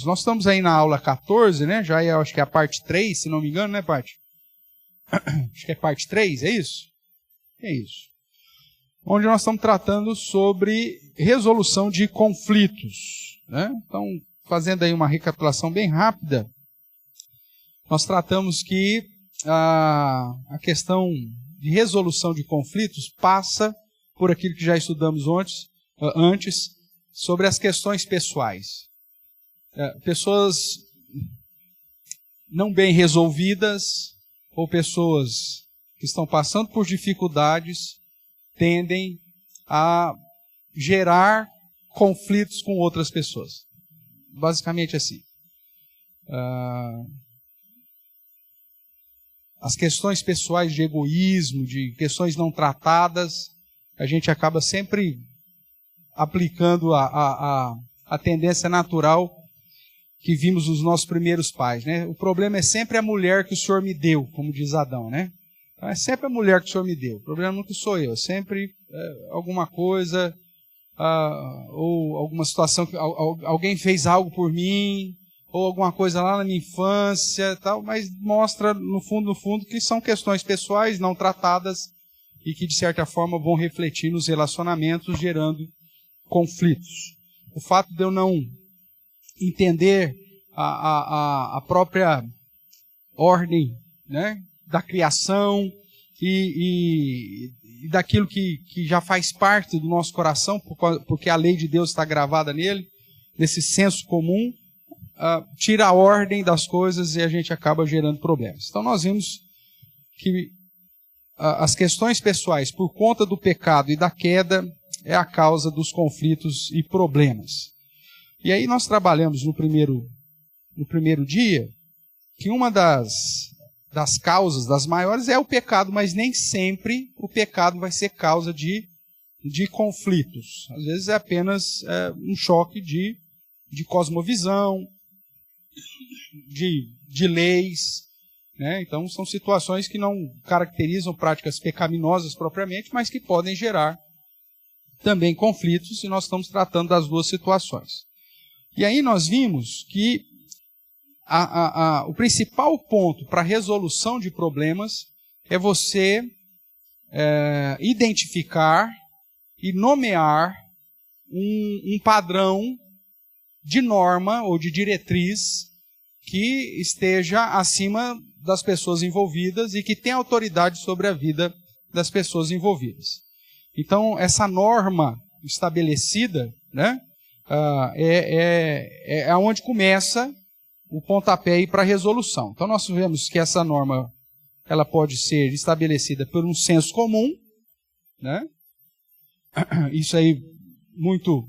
Nós estamos aí na aula 14, né? Já acho que é a parte 3, se não me engano, né, Paty? Acho que é parte 3, é isso? É isso. Onde nós estamos tratando sobre resolução de conflitos, né? Então, fazendo aí uma recapitulação bem rápida, nós tratamos que a questão de resolução de conflitos passa por aquilo que já estudamos antes sobre as questões pessoais. Pessoas não bem resolvidas ou pessoas que estão passando por dificuldades tendem a gerar conflitos com outras pessoas. Basicamente assim. As questões pessoais de egoísmo, de questões não tratadas, a gente acaba sempre aplicando a tendência natural que vimos nos nossos primeiros pais, né? O problema é sempre a mulher que o Senhor me deu, como diz Adão, né? Então, é sempre a mulher que o Senhor me deu. O problema nunca sou eu, é sempre alguma coisa, ou alguma situação, que alguém fez algo por mim, ou alguma coisa lá na minha infância, tal, mas mostra, no fundo, que são questões pessoais não tratadas e que, de certa forma, vão refletir nos relacionamentos, gerando conflitos. O fato de eu não entender a própria ordem, né, da criação e daquilo que já faz parte do nosso coração, porque a lei de Deus está gravada nele, nesse senso comum, tira a ordem das coisas e a gente acaba gerando problemas. Então nós vimos que as questões pessoais, por conta do pecado e da queda, é a causa dos conflitos e problemas. E aí nós trabalhamos no primeiro dia que uma das causas, das maiores, é o pecado, mas nem sempre o pecado vai ser causa de conflitos. Às vezes é apenas um choque de cosmovisão, de leis, né? Então são situações que não caracterizam práticas pecaminosas propriamente, mas que podem gerar também conflitos, e nós estamos tratando das duas situações. E aí nós vimos que o principal ponto para a resolução de problemas é você identificar e nomear um padrão de norma ou de diretriz que esteja acima das pessoas envolvidas e que tenha autoridade sobre a vida das pessoas envolvidas. Então, essa norma estabelecida, né, é onde começa o pontapé para a resolução. Então, nós vemos que essa norma ela pode ser estabelecida por um senso comum, né? Isso aí muito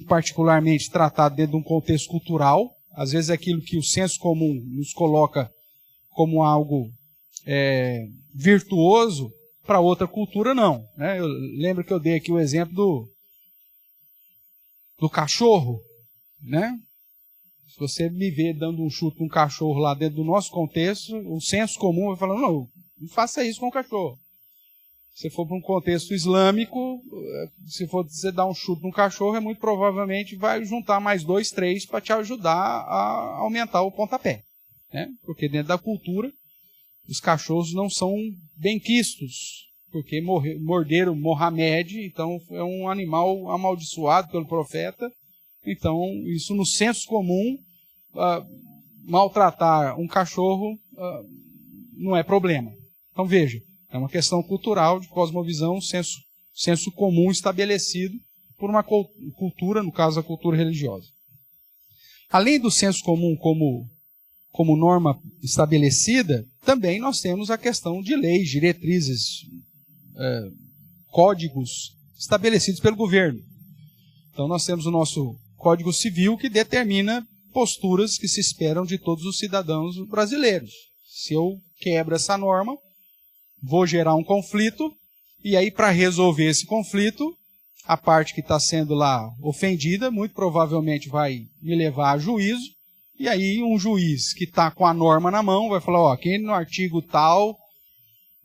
particularmente tratado dentro de um contexto cultural. Às vezes aquilo que o senso comum nos coloca como algo virtuoso, para outra cultura não, né? Eu lembro que eu dei aqui o exemplo do cachorro, né? Se você me ver dando um chute num cachorro lá dentro do nosso contexto, o senso comum vai falar, não faça isso com o cachorro. Se for para um contexto islâmico, se for você dar um chute num cachorro, muito provavelmente vai juntar mais 2, 3 para te ajudar a aumentar o pontapé, né? Porque dentro da cultura, os cachorros não são benquistos, porque morderam Mohamed, então é um animal amaldiçoado pelo profeta. Então, isso no senso comum, maltratar um cachorro não é problema. Então veja, é uma questão cultural, de cosmovisão, senso comum estabelecido por uma cultura, no caso a cultura religiosa. Além do senso comum como norma estabelecida, também nós temos a questão de leis, diretrizes, códigos estabelecidos pelo governo. Então nós temos o nosso Código Civil que determina posturas que se esperam de todos os cidadãos brasileiros. Se eu quebro essa norma, vou gerar um conflito, e aí para resolver esse conflito, a parte que está sendo lá ofendida, muito provavelmente vai me levar a juízo, e aí um juiz que está com a norma na mão vai falar, aqui no artigo tal,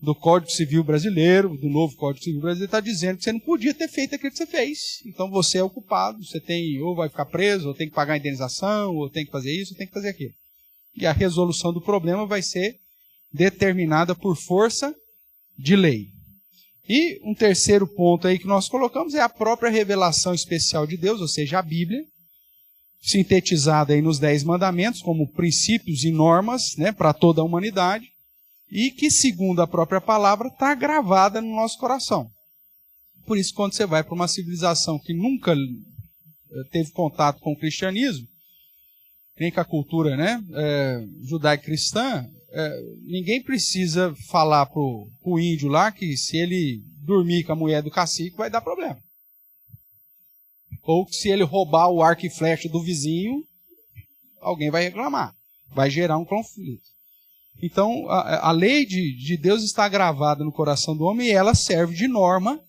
do Código Civil Brasileiro, do novo Código Civil Brasileiro, está dizendo que você não podia ter feito aquilo que você fez. Então você é o culpado, você tem, ou vai ficar preso, ou tem que pagar a indenização, ou tem que fazer isso, ou tem que fazer aquilo. E a resolução do problema vai ser determinada por força de lei. E um terceiro ponto aí que nós colocamos é a própria revelação especial de Deus, ou seja, a Bíblia, sintetizada aí nos 10 mandamentos como princípios e normas, né, para toda a humanidade, e que, segundo a própria palavra, está gravada no nosso coração. Por isso, quando você vai para uma civilização que nunca teve contato com o cristianismo, nem com a cultura, né, judaico-cristã, ninguém precisa falar para o índio lá que se ele dormir com a mulher do cacique vai dar problema. Ou que se ele roubar o arco e flecha do vizinho, alguém vai reclamar. Vai gerar um conflito. Então, a lei de Deus está gravada no coração do homem e ela serve de norma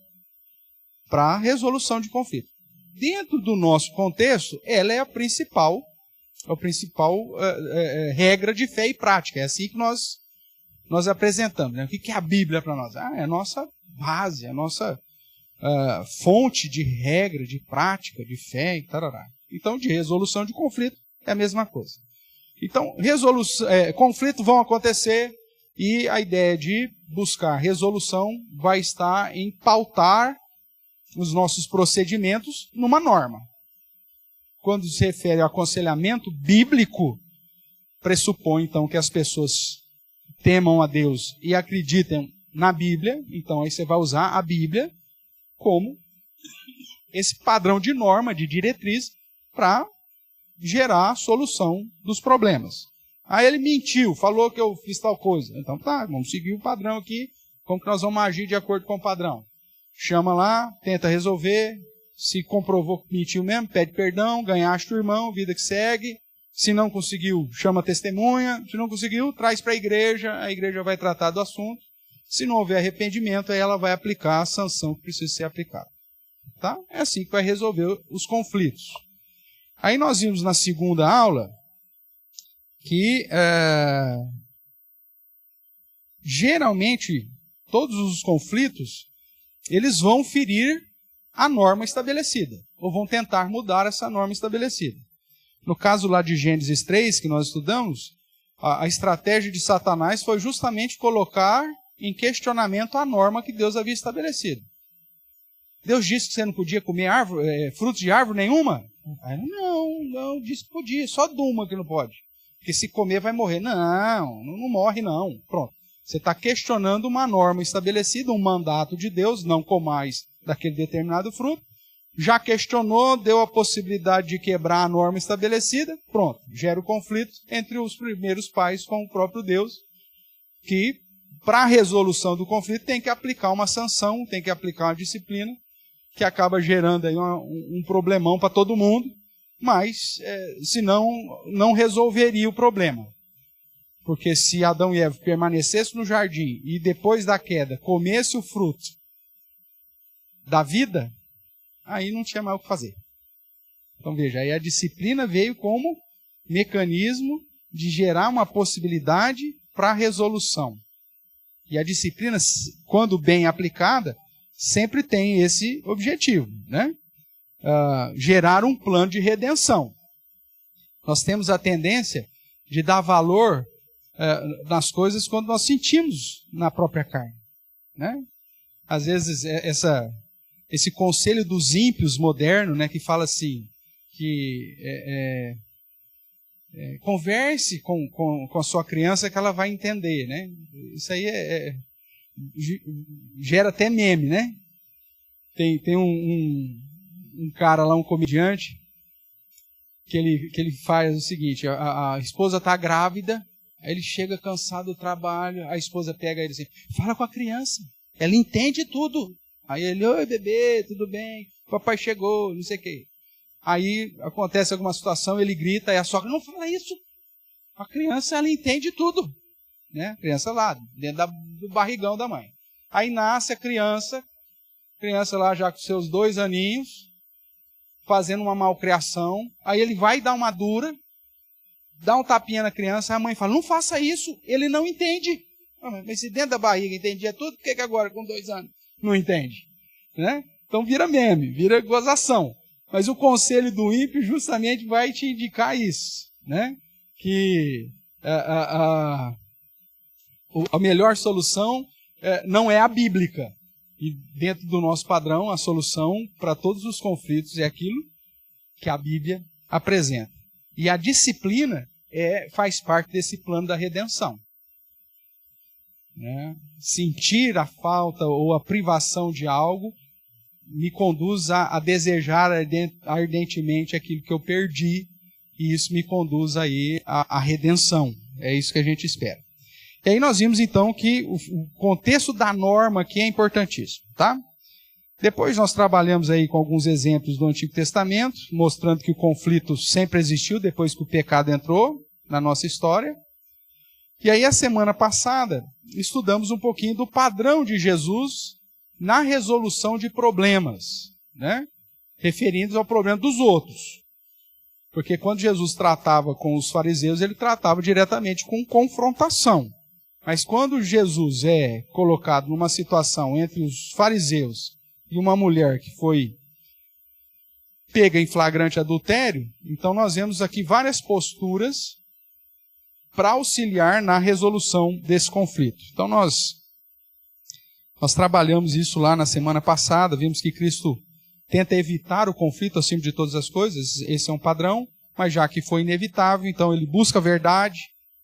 para a resolução de conflito. Dentro do nosso contexto, ela é a principal regra de fé e prática. É assim que nós apresentamos. Né? O que é a Bíblia para nós? É a nossa base, a nossa fonte de regra, de prática, de fé e tarará. Então, de resolução de conflito é a mesma coisa. Então, conflitos vão acontecer e a ideia de buscar resolução vai estar em pautar os nossos procedimentos numa norma. Quando se refere ao aconselhamento bíblico, pressupõe, então, que as pessoas temam a Deus e acreditem na Bíblia. Então, aí você vai usar a Bíblia como esse padrão de norma, de diretriz, para gerar a solução dos problemas. Aí ele mentiu, falou que eu fiz tal coisa. Então tá, vamos seguir o padrão aqui. Como que nós vamos agir de acordo com o padrão? Chama lá, tenta resolver. Se comprovou que mentiu mesmo, pede perdão, ganhaste o irmão, vida que segue. Se não conseguiu, chama a testemunha. Se não conseguiu, traz para a igreja vai tratar do assunto. Se não houver arrependimento, aí ela vai aplicar a sanção que precisa ser aplicada. Tá? É assim que vai resolver os conflitos. Aí nós vimos na segunda aula que geralmente todos os conflitos eles vão ferir a norma estabelecida, ou vão tentar mudar essa norma estabelecida. No caso lá de Gênesis 3, que nós estudamos, a estratégia de Satanás foi justamente colocar em questionamento a norma que Deus havia estabelecido. Deus disse que você não podia comer frutos de árvore nenhuma? Aí, não, disse que podia, só de uma que não pode. Porque se comer vai morrer. Não morre não. Pronto. Você está questionando uma norma estabelecida, um mandato de Deus, não comais daquele determinado fruto. Já questionou, deu a possibilidade de quebrar a norma estabelecida, pronto. Gera o conflito entre os primeiros pais com o próprio Deus, que para a resolução do conflito tem que aplicar uma sanção, tem que aplicar uma disciplina, que acaba gerando aí um problemão para todo mundo, mas senão não resolveria o problema. Porque se Adão e Eva permanecessem no jardim e depois da queda comesse o fruto da vida, aí não tinha mais o que fazer. Então veja, aí a disciplina veio como mecanismo de gerar uma possibilidade para a resolução. E a disciplina, quando bem aplicada, sempre tem esse objetivo, né? Gerar um plano de redenção. Nós temos a tendência de dar valor nas coisas quando nós sentimos na própria carne, né? Às vezes esse conselho dos ímpios moderno, né, que fala assim, que converse com a sua criança que ela vai entender, né? Isso aí gera até meme, né? Tem um cara lá, um comediante, que ele faz o seguinte, a esposa está grávida, aí ele chega cansado do trabalho, a esposa pega ele assim, fala com a criança, ela entende tudo. Aí ele, oi bebê, tudo bem? Papai chegou, não sei o quê. Aí acontece alguma situação, ele grita, e a sogra, não fala isso. A criança, ela entende tudo. Né? A criança lá, dentro do barrigão da mãe. Aí nasce a criança lá já com seus 2 aninhos, fazendo uma malcriação. Aí ele vai dar uma dura, dá um tapinha na criança, a mãe fala, não faça isso, ele não entende. Mas se dentro da barriga entendia tudo, por que agora com 2 anos não entende? Né? Então vira meme, vira gozação. Mas o conselho do ímpio justamente vai te indicar isso, né? Que a melhor solução não é a bíblica. E dentro do nosso padrão, a solução para todos os conflitos é aquilo que a Bíblia apresenta. E a disciplina faz parte desse plano da redenção. Né? Sentir a falta ou a privação de algo me conduz a desejar ardentemente aquilo que eu perdi, e isso me conduz aí à redenção. É isso que a gente espera. E aí nós vimos então que o contexto da norma aqui é importantíssimo, tá? Depois nós trabalhamos aí com alguns exemplos do Antigo Testamento, mostrando que o conflito sempre existiu depois que o pecado entrou na nossa história. E aí a semana passada estudamos um pouquinho do padrão de Jesus na resolução de problemas, né? Referindo ao problema dos outros. Porque quando Jesus tratava com os fariseus, ele tratava diretamente com confrontação. Mas quando Jesus é colocado numa situação entre os fariseus e uma mulher que foi pega em flagrante adultério, então nós vemos aqui várias posturas para auxiliar na resolução desse conflito. Então nós trabalhamos isso lá na semana passada, vimos que Cristo tenta evitar o conflito acima de todas as coisas, esse é um padrão, mas já que foi inevitável, então ele busca a verdade,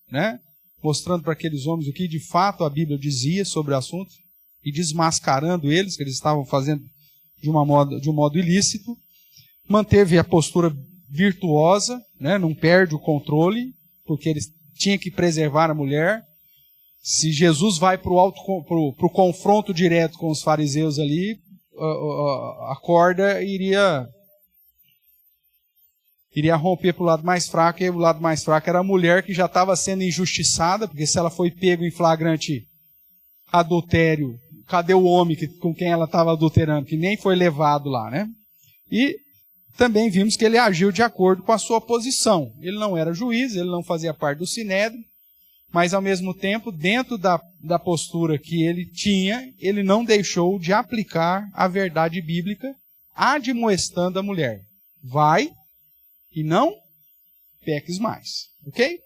né? Mostrando para aqueles homens o que de fato a Bíblia dizia sobre o assunto, e desmascarando eles, que eles estavam fazendo de um modo ilícito. Manteve a postura virtuosa, né? Não perde o controle, porque ele tinha que preservar a mulher. Se Jesus vai para o confronto direto com os fariseus ali, a corda iria romper para o lado mais fraco, e o lado mais fraco era a mulher que já estava sendo injustiçada, porque se ela foi pego em flagrante adultério, cadê o homem com quem ela estava adulterando, que nem foi levado lá, né? E também vimos que ele agiu de acordo com a sua posição. Ele não era juiz, ele não fazia parte do Sinédrio, mas ao mesmo tempo, dentro da postura que ele tinha, ele não deixou de aplicar a verdade bíblica, admoestando a mulher. Vai e não peques mais, ok?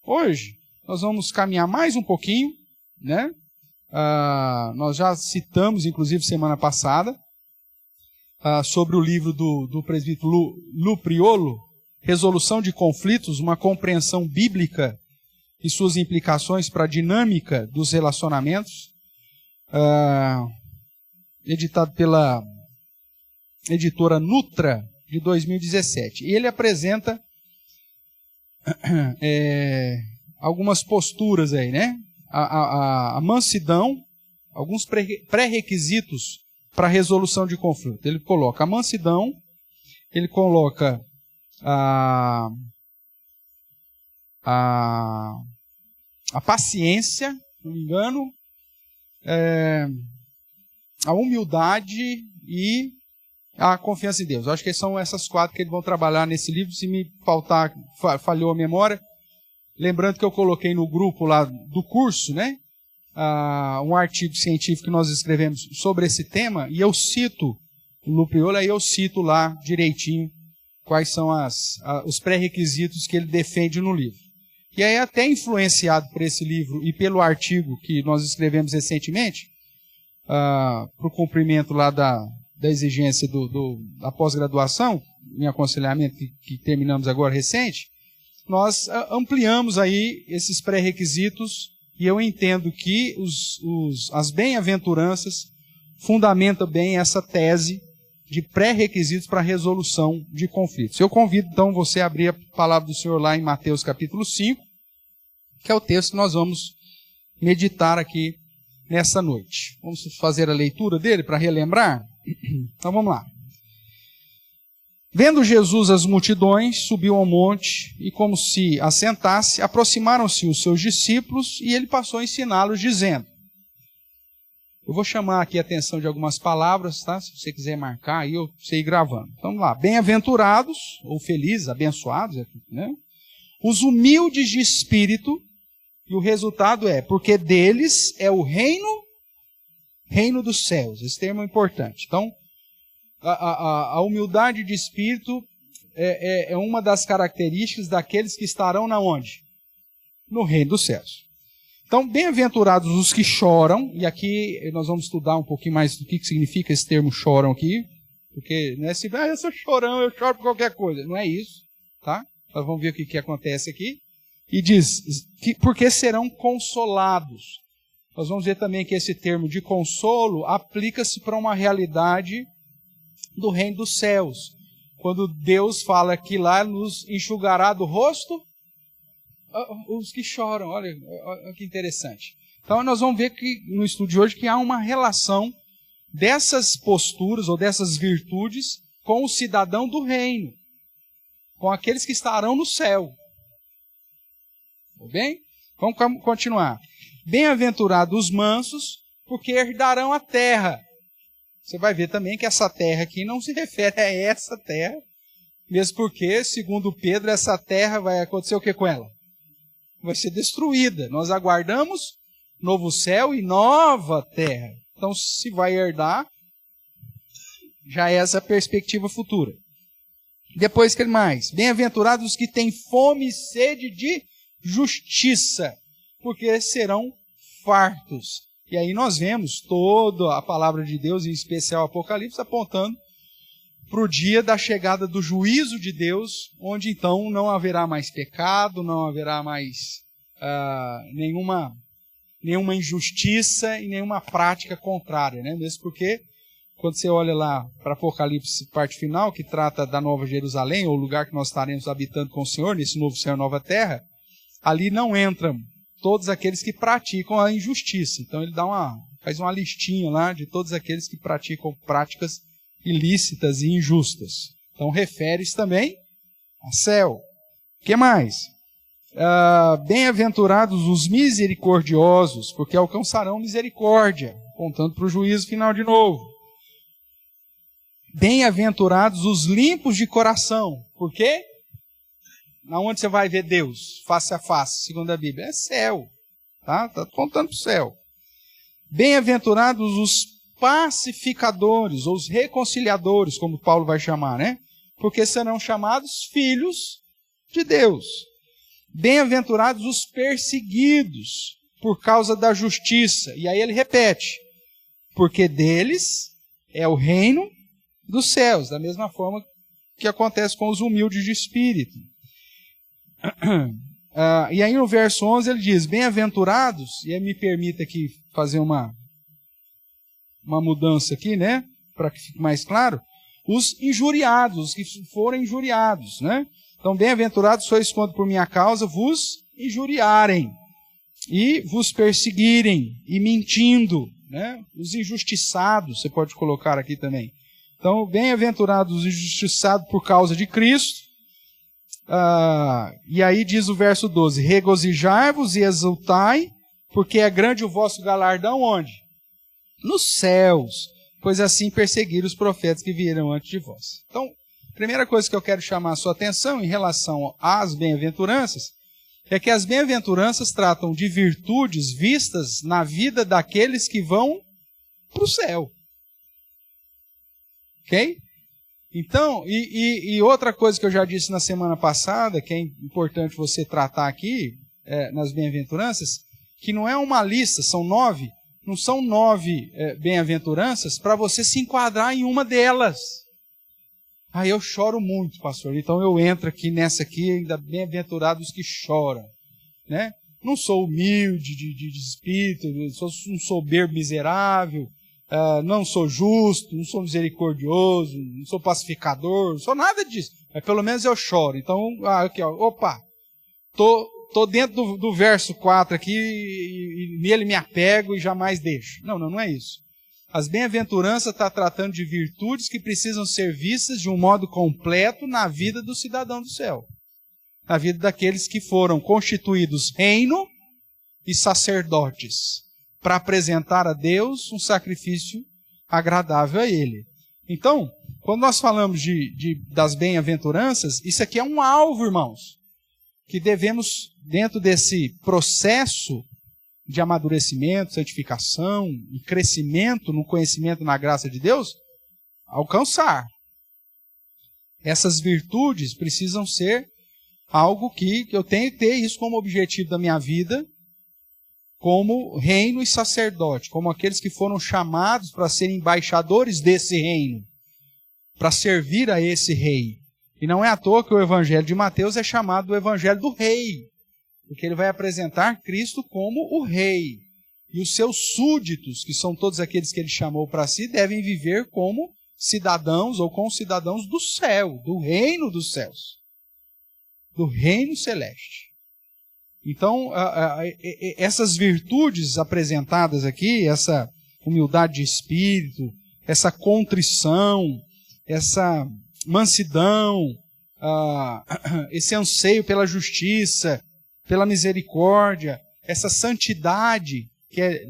Hoje nós vamos caminhar mais um pouquinho, né? Nós já citamos, inclusive semana passada, sobre o livro do presbítero Lu Priolo, Resolução de Conflitos, uma compreensão bíblica e suas implicações para a dinâmica dos relacionamentos, editado pela editora Nutra, de 2017. E ele apresenta algumas posturas aí, né? A mansidão, alguns pré-requisitos para a resolução de conflito. Ele coloca a mansidão, ele coloca a paciência, se não me engano, a humildade e a confiança em Deus. Eu acho que são essas 4 que eles vão trabalhar nesse livro. Se me falhou a memória, lembrando que eu coloquei no grupo lá do curso, né, um artigo científico que nós escrevemos sobre esse tema, e eu cito o Lu Priolo, aí eu cito lá direitinho quais são os pré-requisitos que ele defende no livro. E aí, até influenciado por esse livro e pelo artigo que nós escrevemos recentemente, para o cumprimento lá da exigência da pós-graduação, em aconselhamento que terminamos agora recente, nós ampliamos aí esses pré-requisitos, e eu entendo que as bem-aventuranças fundamentam bem essa tese de pré-requisitos para a resolução de conflitos. Eu convido então você a abrir a palavra do Senhor lá em Mateus capítulo 5, que é o texto que nós vamos meditar aqui nessa noite. Vamos fazer a leitura dele para relembrar? Então vamos lá. Vendo Jesus as multidões, subiu ao monte e, como se assentasse, aproximaram-se os seus discípulos e ele passou a ensiná-los, dizendo... Eu vou chamar aqui a atenção de algumas palavras, tá? Se você quiser marcar, aí eu sei ir gravando. Então vamos lá. Bem-aventurados, ou felizes, abençoados, né? Os humildes de espírito, E o resultado é, porque deles é o reino dos céus. Esse termo é importante. Então, a humildade de espírito é uma das características daqueles que estarão na onde? No reino dos céus. Então, bem-aventurados os que choram, e aqui nós vamos estudar um pouquinho mais do que significa esse termo choram aqui, porque não é assim, eu sou chorão, eu choro por qualquer coisa. Não é isso, tá? Nós vamos ver o que acontece aqui. E diz, porque serão consolados. Nós vamos ver também que esse termo de consolo aplica-se para uma realidade do reino dos céus. Quando Deus fala que lá nos enxugará do rosto os que choram. Olha que interessante. Então nós vamos ver que no estudo de hoje que há uma relação dessas posturas ou dessas virtudes com o cidadão do reino, com aqueles que estarão no céu. Tudo bem? Vamos continuar. Bem-aventurados os mansos, porque herdarão a terra. Você vai ver também que essa terra aqui não se refere a essa terra, mesmo porque, segundo Pedro, essa terra vai acontecer o que com ela? Vai ser destruída. Nós aguardamos novo céu e nova terra. Então, se vai herdar, já é essa a perspectiva futura. Depois, que mais? Bem-aventurados os que têm fome e sede de justiça, porque serão fartos. E aí nós vemos toda a palavra de Deus, em especial o Apocalipse, apontando para o dia da chegada do juízo de Deus, onde então não haverá mais pecado, não haverá mais nenhuma injustiça e nenhuma prática contrária, né? Mesmo porque, quando você olha lá para Apocalipse, parte final, que trata da Nova Jerusalém, ou o lugar que nós estaremos habitando com o Senhor, nesse novo céu e nova terra, ali não entram todos aqueles que praticam a injustiça. Então ele faz uma listinha lá de todos aqueles que praticam práticas ilícitas e injustas. Então refere-se também a céu. O que mais? Bem-aventurados os misericordiosos, porque alcançarão misericórdia, apontando para o juízo final de novo. Bem-aventurados os limpos de coração, por quê? Onde você vai ver Deus, face a face, segundo a Bíblia? É céu, tá? Está apontando para o céu. Bem-aventurados os pacificadores, ou os reconciliadores, como Paulo vai chamar, né? Porque serão chamados filhos de Deus. Bem-aventurados os perseguidos por causa da justiça. E aí ele repete, porque deles é o reino dos céus, da mesma forma que acontece com os humildes de espírito. E aí no verso 11 ele diz, bem-aventurados, e aí me permita aqui fazer uma mudança aqui, né, para que fique mais claro, os injuriados, os que forem injuriados, né? Então, bem-aventurados sois quando por minha causa vos injuriarem e vos perseguirem e mentindo, né? Os injustiçados, você pode colocar aqui também. Então, bem-aventurados os injustiçados por causa de Cristo. E aí diz o verso 12, regozijai-vos e exultai, porque é grande o vosso galardão onde? Nos céus, pois assim perseguiram os profetas que vieram antes de vós. Então, a primeira coisa que eu quero chamar a sua atenção em relação às bem-aventuranças, é que as bem-aventuranças tratam de virtudes vistas na vida daqueles que vão para o céu. Ok? Então, e outra coisa que eu já disse na semana passada, que é importante você tratar aqui, nas bem-aventuranças, que não é uma lista, são 9, não são 9 bem-aventuranças para você se enquadrar em uma delas. Eu choro muito, pastor, então eu entro aqui nessa aqui, ainda bem-aventurados os que choram, né? Não sou humilde de espírito, não sou um soberbo miserável, não sou justo, não sou misericordioso, não sou pacificador, não sou nada disso. Mas pelo menos eu choro. Então, aqui, tô dentro do verso 4 aqui e nele me apego e jamais deixo. Não é isso. As bem-aventuranças está tratando de virtudes que precisam ser vistas de um modo completo na vida do cidadão do céu. Na vida daqueles que foram constituídos reino e sacerdotes, para apresentar a Deus um sacrifício agradável a Ele. Então, quando nós falamos das bem-aventuranças, isso aqui é um alvo, irmãos, que devemos dentro desse processo de amadurecimento, santificação e crescimento no conhecimento na graça de Deus, alcançar. Essas virtudes precisam ser algo que eu tenho que ter isso como objetivo da minha vida, como reino e sacerdote, como aqueles que foram chamados para serem embaixadores desse reino, para servir a esse rei. E não é à toa que o evangelho de Mateus é chamado do evangelho do rei, porque ele vai apresentar Cristo como o rei. E os seus súditos, que são todos aqueles que ele chamou para si, devem viver como cidadãos ou concidadãos do céu, do reino dos céus, do reino celeste. Então, essas virtudes apresentadas aqui, essa humildade de espírito, essa contrição, essa mansidão, esse anseio pela justiça, pela misericórdia, essa santidade, que é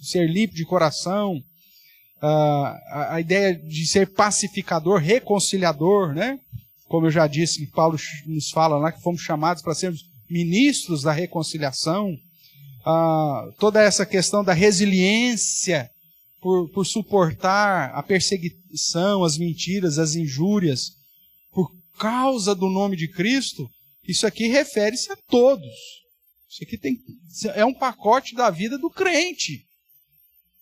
ser limpo de coração, a ideia de ser pacificador, reconciliador, né? Como eu já disse, que Paulo nos fala lá, que fomos chamados para sermos ministros da reconciliação, toda essa questão da resiliência por suportar a perseguição, as mentiras, as injúrias, por causa do nome de Cristo, isso aqui refere-se a todos. Isso aqui é um pacote da vida do crente,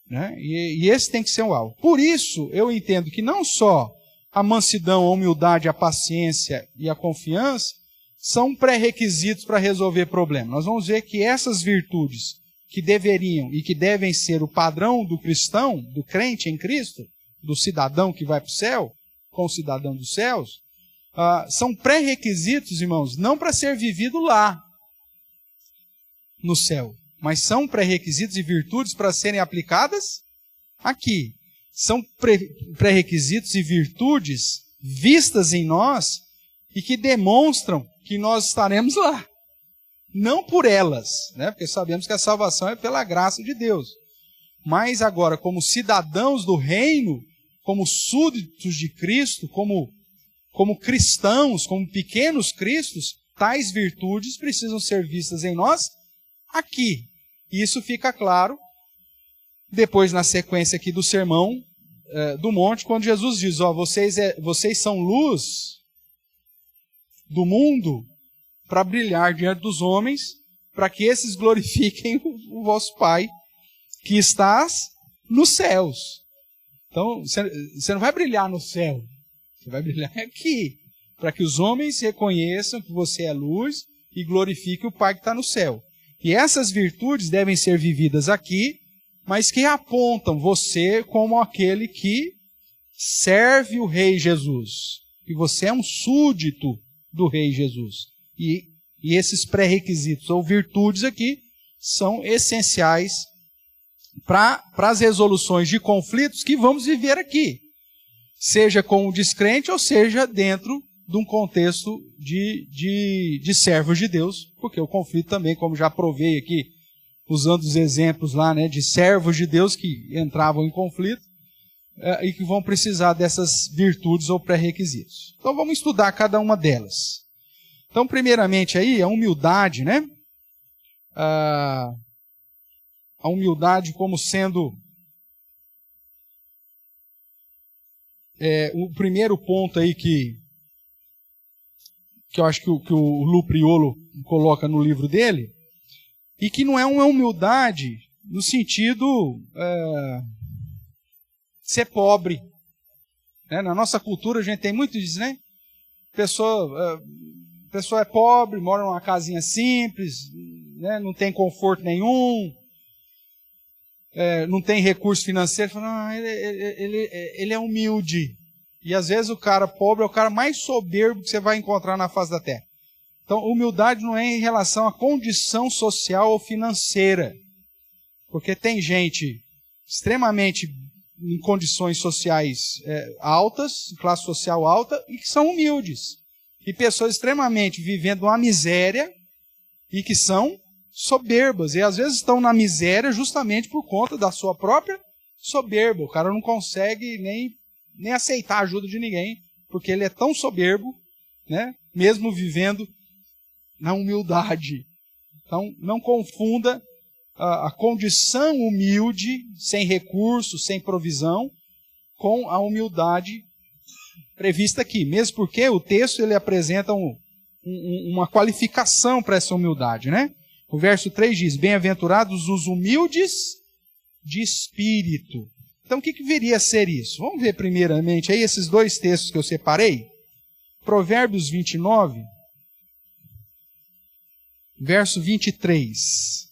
né? E esse tem que ser o alvo. Por isso, eu entendo que não só a mansidão, a humildade, a paciência e a confiança são pré-requisitos para resolver problemas. Nós vamos ver que essas virtudes que deveriam e que devem ser o padrão do cristão, do crente em Cristo, do cidadão que vai para o céu, com o cidadão dos céus, são pré-requisitos, irmãos, não para ser vivido lá, no céu, mas são pré-requisitos e virtudes para serem aplicadas aqui. São pré-requisitos e virtudes vistas em nós e que demonstram que nós estaremos lá. Não por elas, né? Porque sabemos que a salvação é pela graça de Deus. Mas agora, como cidadãos do reino, como súditos de Cristo, como cristãos, como pequenos cristos, tais virtudes precisam ser vistas em nós aqui. E isso fica claro depois na sequência aqui do sermão do monte, quando Jesus diz, vocês são luz do mundo para brilhar diante dos homens, para que esses glorifiquem o vosso Pai que estás nos céus. Então, você não vai brilhar no céu, você vai brilhar aqui, para que os homens reconheçam que você é luz e glorifiquem o Pai que está no céu. E essas virtudes devem ser vividas aqui, mas que apontam você como aquele que serve o Rei Jesus. E você é um súdito do Rei Jesus. E esses pré-requisitos ou virtudes aqui são essenciais para as resoluções de conflitos que vamos viver aqui. Seja com o descrente ou seja dentro de um contexto de servos de Deus, porque o conflito também, como já provei aqui, usando os exemplos lá, né, de servos de Deus que entravam em conflito e que vão precisar dessas virtudes ou pré-requisitos. Então vamos estudar cada uma delas. Então, primeiramente aí, a humildade, né? A humildade como sendo o primeiro ponto aí que eu acho que o Lu Priolo coloca no livro dele, e que não é uma humildade no sentido de ser pobre. Né? Na nossa cultura a gente tem muito disso, né? Pessoa é pobre, mora numa casinha simples, né? Não tem conforto nenhum, não tem recurso financeiro. Fala, ele é humilde. E às vezes o cara pobre é o cara mais soberbo que você vai encontrar na face da terra. Então, humildade não é em relação à condição social ou financeira. Porque tem gente extremamente em condições sociais altas, classe social alta, e que são humildes. E pessoas extremamente vivendo uma miséria e que são soberbas. E às vezes estão na miséria justamente por conta da sua própria soberba. O cara não consegue nem aceitar a ajuda de ninguém, porque ele é tão soberbo, né? Mesmo vivendo na humildade. Então, não confunda a condição humilde, sem recursos, sem provisão, com a humildade prevista aqui. Mesmo porque o texto ele apresenta uma qualificação para essa humildade, né? O verso 3 diz, bem-aventurados os humildes de espírito. Então, o que viria a ser isso? Vamos ver primeiramente aí esses dois textos que eu separei. Provérbios 29, verso 23.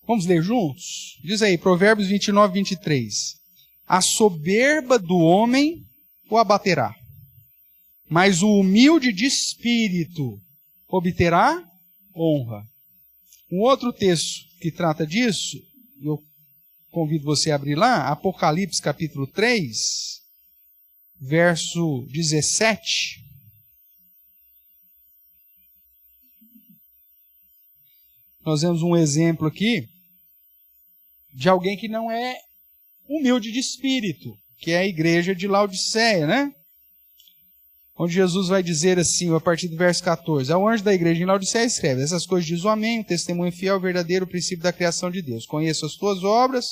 Vamos ler juntos? Diz aí, Provérbios 29, 23. A soberba do homem o abaterá, mas o humilde de espírito obterá honra. Um outro texto que trata disso, eu convido você a abrir lá, Apocalipse capítulo 3, verso 17. Nós vemos um exemplo aqui de alguém que não é humilde de espírito, que é a igreja de Laodiceia, né? Onde Jesus vai dizer assim, a partir do verso 14, ao anjo da igreja em Laodiceia escreve, essas coisas diz o amém, o testemunho fiel, o verdadeiro princípio da criação de Deus. Conheço as tuas obras,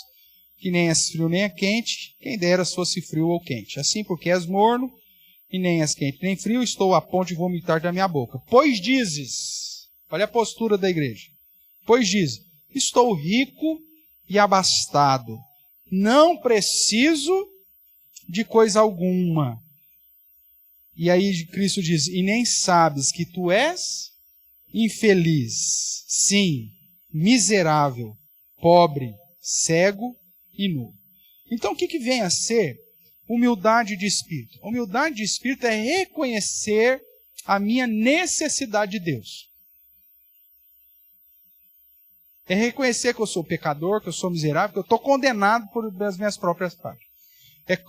que nem és frio nem é quente, quem dera se fosse frio ou quente. Assim, porque és morno, e nem és quente nem frio, estou a ponto de vomitar da minha boca. Pois dizes, olha a postura da igreja, pois dizes, estou rico e abastado, não preciso de coisa alguma. E aí Cristo diz, e nem sabes que tu és infeliz, sim, miserável, pobre, cego e nu. Então o que vem a ser humildade de espírito? Humildade de espírito é reconhecer a minha necessidade de Deus. É reconhecer que eu sou pecador, que eu sou miserável, que eu estou condenado por as minhas próprias práticas.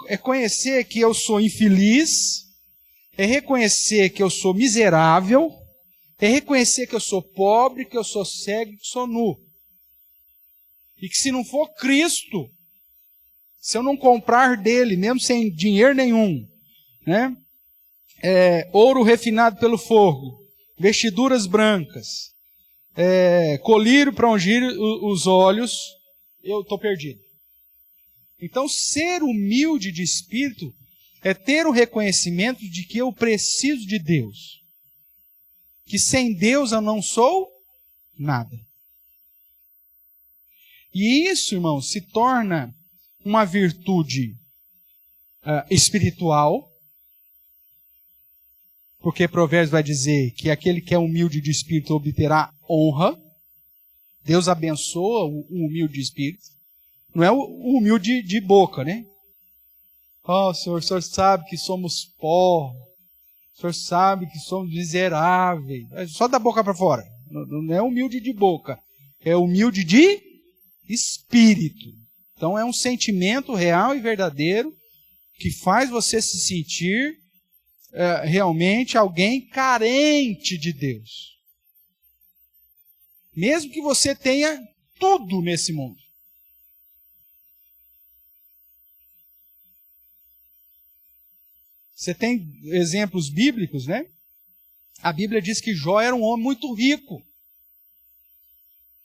É conhecer que eu sou infeliz, é reconhecer que eu sou miserável, é reconhecer que eu sou pobre, que eu sou cego, que eu sou nu. E que se não for Cristo, se eu não comprar dele, mesmo sem dinheiro nenhum, né? Ouro refinado pelo fogo, vestiduras brancas, colírio para ungir os olhos, eu estou perdido. Então, ser humilde de espírito é ter o reconhecimento de que eu preciso de Deus. Que sem Deus eu não sou nada. E isso, irmãos, se torna uma virtude espiritual, porque Provérbios vai dizer que aquele que é humilde de espírito obterá honra. Deus abençoa o humilde de espírito. Não é o humilde de boca, né? Oh, Senhor, o Senhor sabe que somos pó. O Senhor sabe que somos miseráveis. Só da boca para fora. Não é humilde de boca. É humilde de espírito. Então é um sentimento real e verdadeiro que faz você se sentir realmente alguém carente de Deus. Mesmo que você tenha tudo nesse mundo. Você tem exemplos bíblicos, né? A Bíblia diz que Jó era um homem muito rico.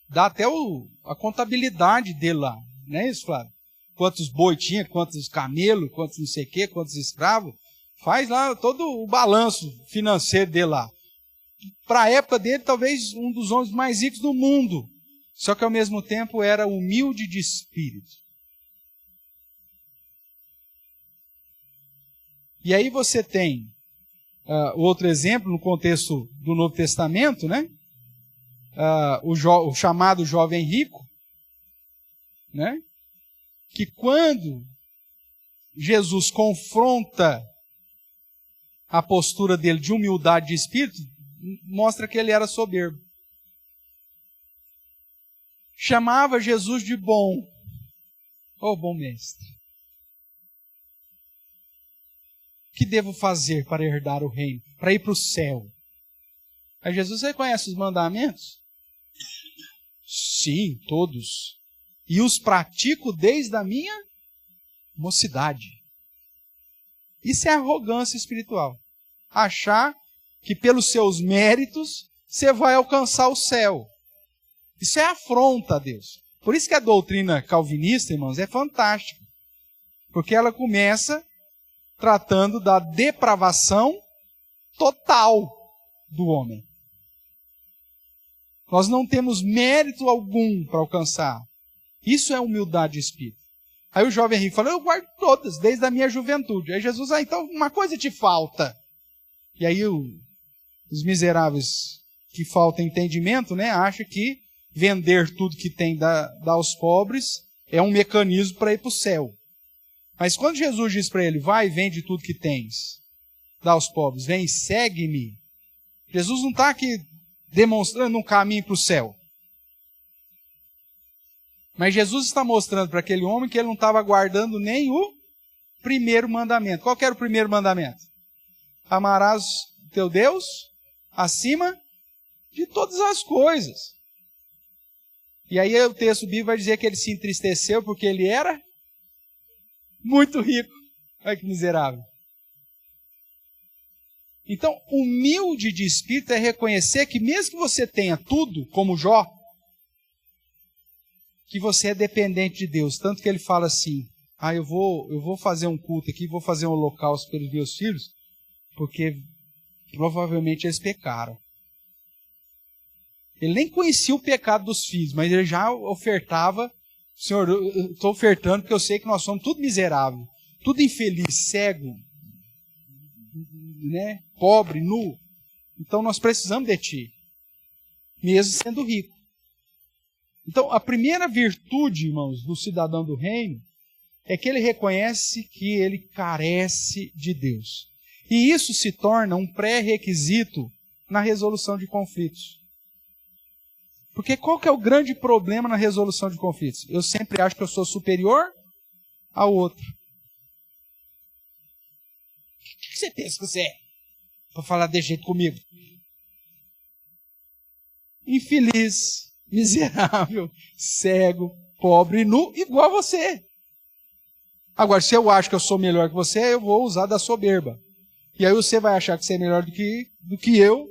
Dá até a contabilidade dele lá, não é isso, Flávio? Quantos boi tinha, quantos camelos, quantos não sei o quê, quantos escravos. Faz lá todo o balanço financeiro dele lá. Para a época dele, talvez um dos homens mais ricos do mundo. Só que ao mesmo tempo era humilde de espírito. E aí você tem outro exemplo no contexto do Novo Testamento, né? O chamado jovem rico, né? Que quando Jesus confronta a postura dele de humildade de espírito, mostra que ele era soberbo. Chamava Jesus de bom. Oh, bom mestre. O que devo fazer para herdar o reino? Para ir para o céu? Aí Jesus reconhece os mandamentos? Sim, todos. E os pratico desde a minha mocidade. Isso é arrogância espiritual. achar que pelos seus méritos você vai alcançar o céu. Isso é afronta a Deus. Por isso que a doutrina calvinista, irmãos, é fantástica. Porque ela começa tratando da depravação total do homem. Nós não temos mérito algum para alcançar. Isso é humildade de espírito. Aí o jovem rico fala, eu guardo todas, desde a minha juventude. Aí Jesus, então uma coisa te falta. E aí os miseráveis que falta entendimento, né, acham que vender tudo que tem, dar aos pobres, é um mecanismo para ir para o céu. Mas quando Jesus diz para ele, vai, vende tudo que tens, dá aos pobres, vem, segue-me. Jesus não está aqui demonstrando um caminho para o céu. Mas Jesus está mostrando para aquele homem que ele não estava guardando nem o primeiro mandamento. Qual que era o primeiro mandamento? Amarás o teu Deus acima de todas as coisas. E aí o texto bíblico vai dizer que ele se entristeceu porque ele era muito rico. Olha que miserável. Então, humilde de espírito é reconhecer que mesmo que você tenha tudo, como Jó, que você é dependente de Deus. Tanto que ele fala assim, eu vou fazer um culto aqui, vou fazer um holocausto pelos meus filhos, porque provavelmente eles pecaram. Ele nem conhecia o pecado dos filhos, mas ele já ofertava, Senhor, eu estou ofertando porque eu sei que nós somos tudo miserável, tudo infeliz, cego, né, pobre, nu. Então nós precisamos de Ti, mesmo sendo rico. Então a primeira virtude, irmãos, do cidadão do reino, é que ele reconhece que ele carece de Deus. E isso se torna um pré-requisito na resolução de conflitos. Porque qual que é o grande problema na resolução de conflitos? Eu sempre acho que eu sou superior ao outro. O que você pensa que você é? Para falar de jeito comigo? Infeliz, miserável, cego, pobre, nu, igual a você. Agora, se eu acho que eu sou melhor que você, eu vou usar da soberba. E aí você vai achar que você é melhor do que eu,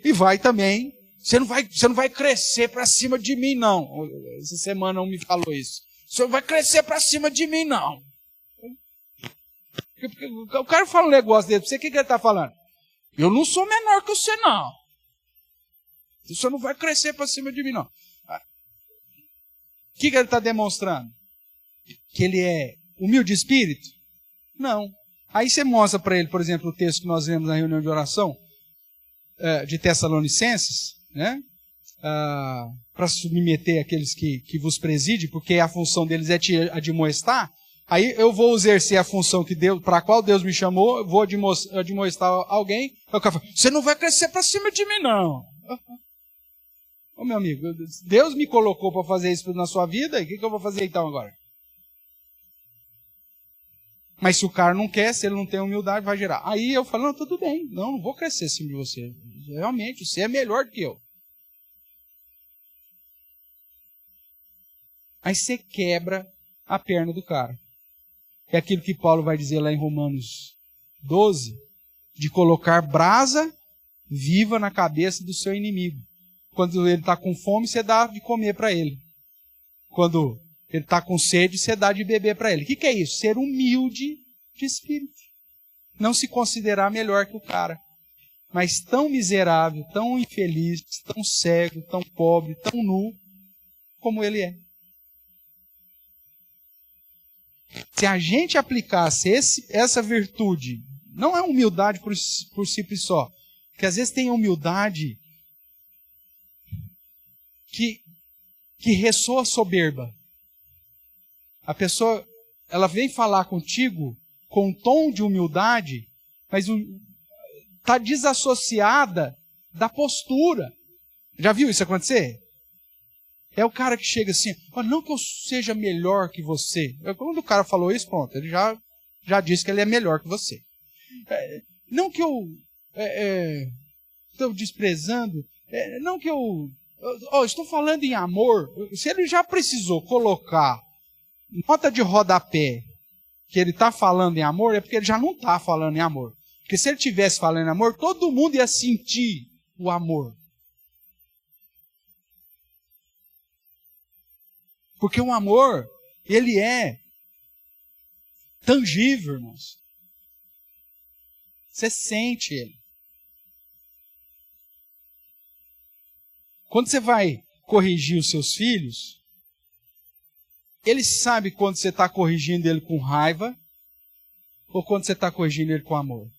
e vai também. Você não vai crescer para cima de mim, não. Essa semana não me falou isso. Você não vai crescer para cima de mim, não. O cara fala um negócio dele para você, o que ele está falando? Eu não sou menor que você, não. Você não vai crescer para cima de mim, não. O que ele está demonstrando? Que ele é humilde de espírito? Não. Aí você mostra para ele, por exemplo, o texto que nós lemos na reunião de oração de Tessalonicenses, né? Para submeter aqueles que vos presidem, porque a função deles é te admoestar. Aí eu vou exercer a função para a qual Deus me chamou, vou admoestar alguém. O cara fala, você não vai crescer para cima de mim, não. Ô meu amigo, Deus me colocou para fazer isso na sua vida, e o que eu vou fazer então agora? Mas se o cara não quer, se ele não tem humildade, vai gerar. Aí eu falo, não, tudo bem, não vou crescer acima de você. Realmente, você é melhor do que eu. Aí você quebra a perna do cara. É aquilo que Paulo vai dizer lá em Romanos 12, de colocar brasa viva na cabeça do seu inimigo. Quando ele está com fome, você dá de comer para ele. Quando ele está com sede, você dá de beber para ele. O que é isso? Ser humilde de espírito. Não se considerar melhor que o cara. Mas tão miserável, tão infeliz, tão cego, tão pobre, tão nu, como ele é. Se a gente aplicasse essa virtude, não é humildade por si só, porque às vezes tem humildade que ressoa soberba. A pessoa, ela vem falar contigo com um tom de humildade, mas está desassociada da postura. Já viu isso acontecer? É o cara que chega assim, não que eu seja melhor que você. Quando o cara falou isso, pronto, ele já disse que ele é melhor que você. Não que eu estou desprezando, não que eu estou falando em amor. Se ele já precisou colocar nota de rodapé que ele está falando em amor, é porque ele já não está falando em amor. Porque se ele estivesse falando em amor, todo mundo ia sentir o amor. Porque o amor, ele é tangível, irmãos. Você sente ele. Quando você vai corrigir os seus filhos, ele sabe quando você está corrigindo ele com raiva ou quando você está corrigindo ele com amor.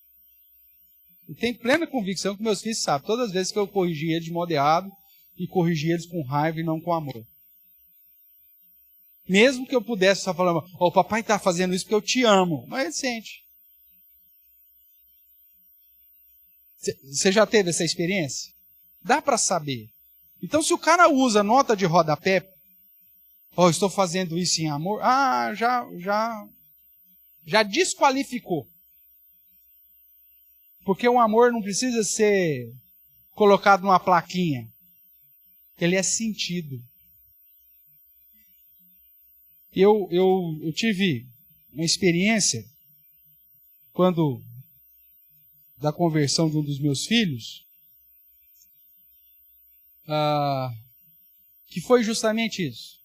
Eu tenho plena convicção que meus filhos sabem. Todas as vezes que eu corrigi eles de modo errado e corrigi eles com raiva e não com amor. Mesmo que eu pudesse estar falando, o papai está fazendo isso porque eu te amo. Mas ele sente. Você já teve essa experiência? Dá para saber. Então, se o cara usa nota de rodapé, estou fazendo isso em amor, já desqualificou. Porque o amor não precisa ser colocado numa plaquinha. Ele é sentido. Eu tive uma experiência quando da conversão de um dos meus filhos, que foi justamente isso.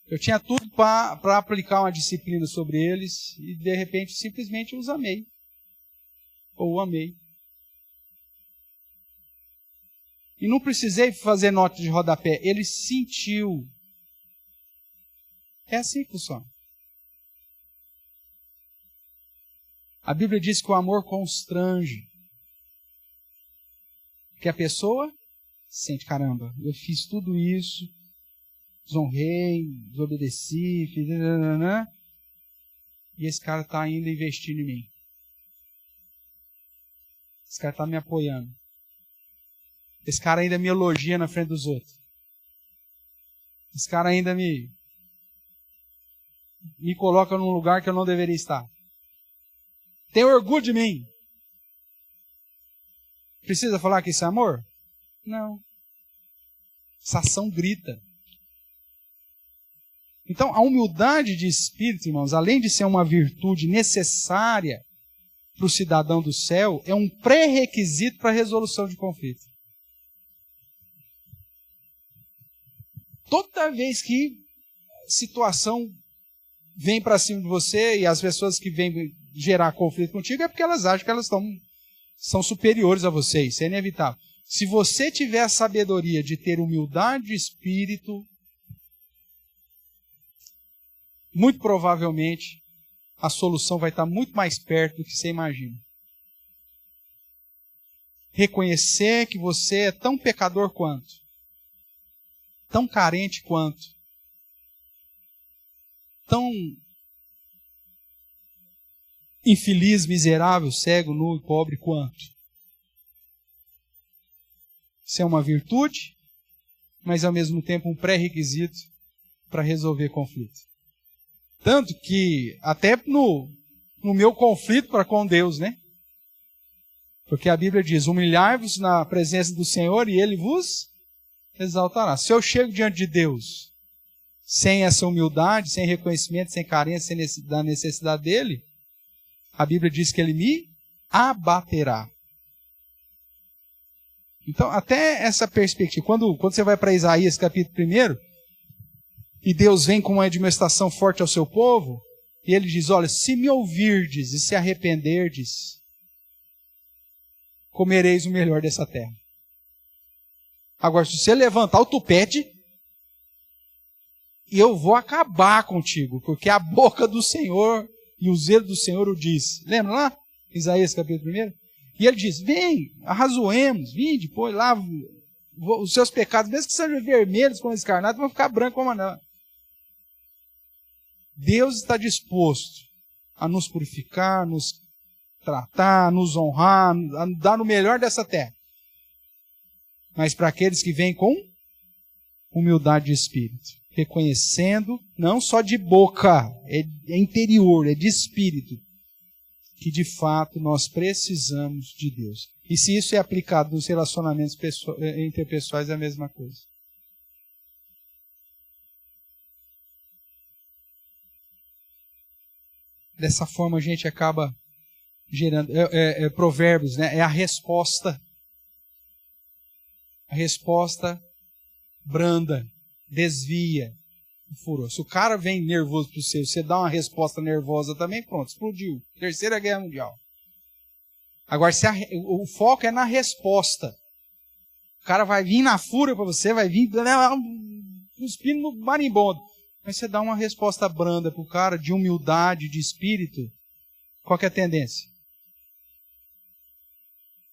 Eu tinha tudo para aplicar uma disciplina sobre eles e de repente simplesmente os amei. Ou amei. E não precisei fazer nota de rodapé, ele sentiu. É assim que funciona. A Bíblia diz que o amor constrange. Porque a pessoa sente, caramba, eu fiz tudo isso, desonrei, desobedeci, fiz... e esse cara está ainda investindo em mim. Esse cara está me apoiando. Esse cara ainda me elogia na frente dos outros. Esse cara ainda me coloca num lugar que eu não deveria estar. Tem orgulho de mim. Precisa falar que isso é amor? Não. Essa ação grita. Então, a humildade de espírito, irmãos, além de ser uma virtude necessária para o cidadão do céu, é um pré-requisito para a resolução de conflito. Toda vez que situação vem para cima de você e as pessoas que vêm gerar conflito contigo é porque elas acham que elas são superiores a você. Isso é inevitável. Se você tiver a sabedoria de ter humildade de espírito, muito provavelmente a solução vai estar muito mais perto do que você imagina. Reconhecer que você é tão pecador quanto, tão carente quanto, tão infeliz, miserável, cego, nu e pobre quanto. Isso é uma virtude, mas ao mesmo tempo um pré-requisito para resolver conflito. Tanto que até no meu conflito para com Deus, né? Porque a Bíblia diz, humilhai-vos na presença do Senhor e Ele vos exaltará. Se eu chego diante de Deus sem essa humildade, sem reconhecimento, sem carência, da necessidade dEle, a Bíblia diz que Ele me abaterá. Então, até essa perspectiva, quando você vai para Isaías capítulo 1, e Deus vem com uma admoestação forte ao seu povo, e Ele diz, olha, se me ouvirdes e se arrependerdes, comereis o melhor dessa terra. Agora, se você levantar o tupete, eu vou acabar contigo, porque a boca do Senhor e o zelo do Senhor o diz. Lembra lá? Isaías capítulo 1? E ele diz, vem, arrazoemos, vinde, põe lá os seus pecados, mesmo que sejam vermelhos como escarnado, vão ficar brancos como anel. Deus está disposto a nos purificar, nos tratar, nos honrar, a dar o melhor dessa terra. Mas para aqueles que vêm com humildade de espírito, reconhecendo, não só de boca, é interior, é de espírito, que de fato nós precisamos de Deus. E se isso é aplicado nos relacionamentos interpessoais, é a mesma coisa. Dessa forma a gente acaba gerando, Provérbios, né? É a resposta. A resposta branda, desvia o furor. Se o cara vem nervoso para você dá uma resposta nervosa também, pronto, explodiu. Terceira Guerra Mundial. Agora, se o foco é na resposta. O cara vai vir na fúria para você, vai vir cuspindo no marimbondo. Mas você dá uma resposta branda para o cara, de humildade, de espírito, qual que é a tendência?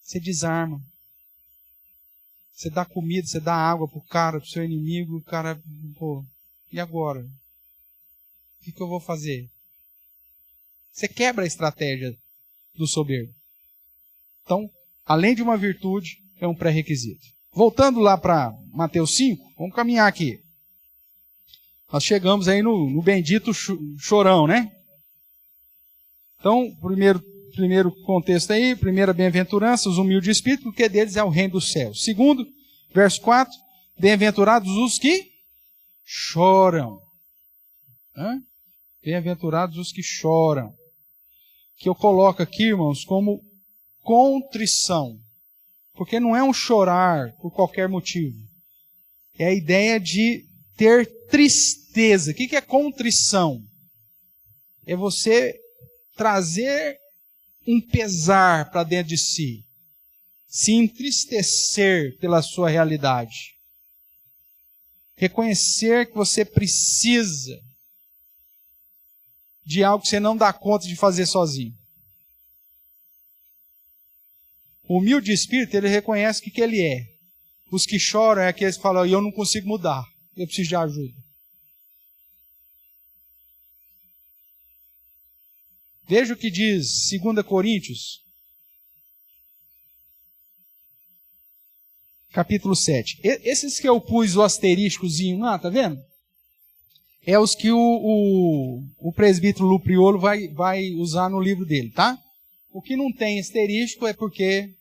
Você desarma. Você dá comida, você dá água para o cara, para o seu inimigo, o cara, pô, e agora? O que eu vou fazer? Você quebra a estratégia do soberbo. Então, além de uma virtude, é um pré-requisito. Voltando lá para Mateus 5, vamos caminhar aqui. Nós chegamos aí no bendito chorão, né? Então, primeiro contexto aí, primeira bem-aventurança, os humildes de espírito, porque deles é o reino dos céus. Segundo, verso 4, bem-aventurados os que choram. Bem-aventurados os que choram. Que eu coloco aqui, irmãos, como contrição. Porque não é um chorar por qualquer motivo. É a ideia de ter tristeza. O que é contrição? É você trazer um pesar para dentro de si. Se entristecer pela sua realidade. Reconhecer que você precisa de algo que você não dá conta de fazer sozinho. O humilde de espírito, ele reconhece o que ele é. Os que choram é aqueles que falam, eu não consigo mudar, eu preciso de ajuda. Veja o que diz 2 Coríntios, capítulo 7. Esses que eu pus o asterísticozinho lá, tá vendo? É os que o presbítero Lupriolo vai usar no livro dele, tá? O que não tem asterístico é porque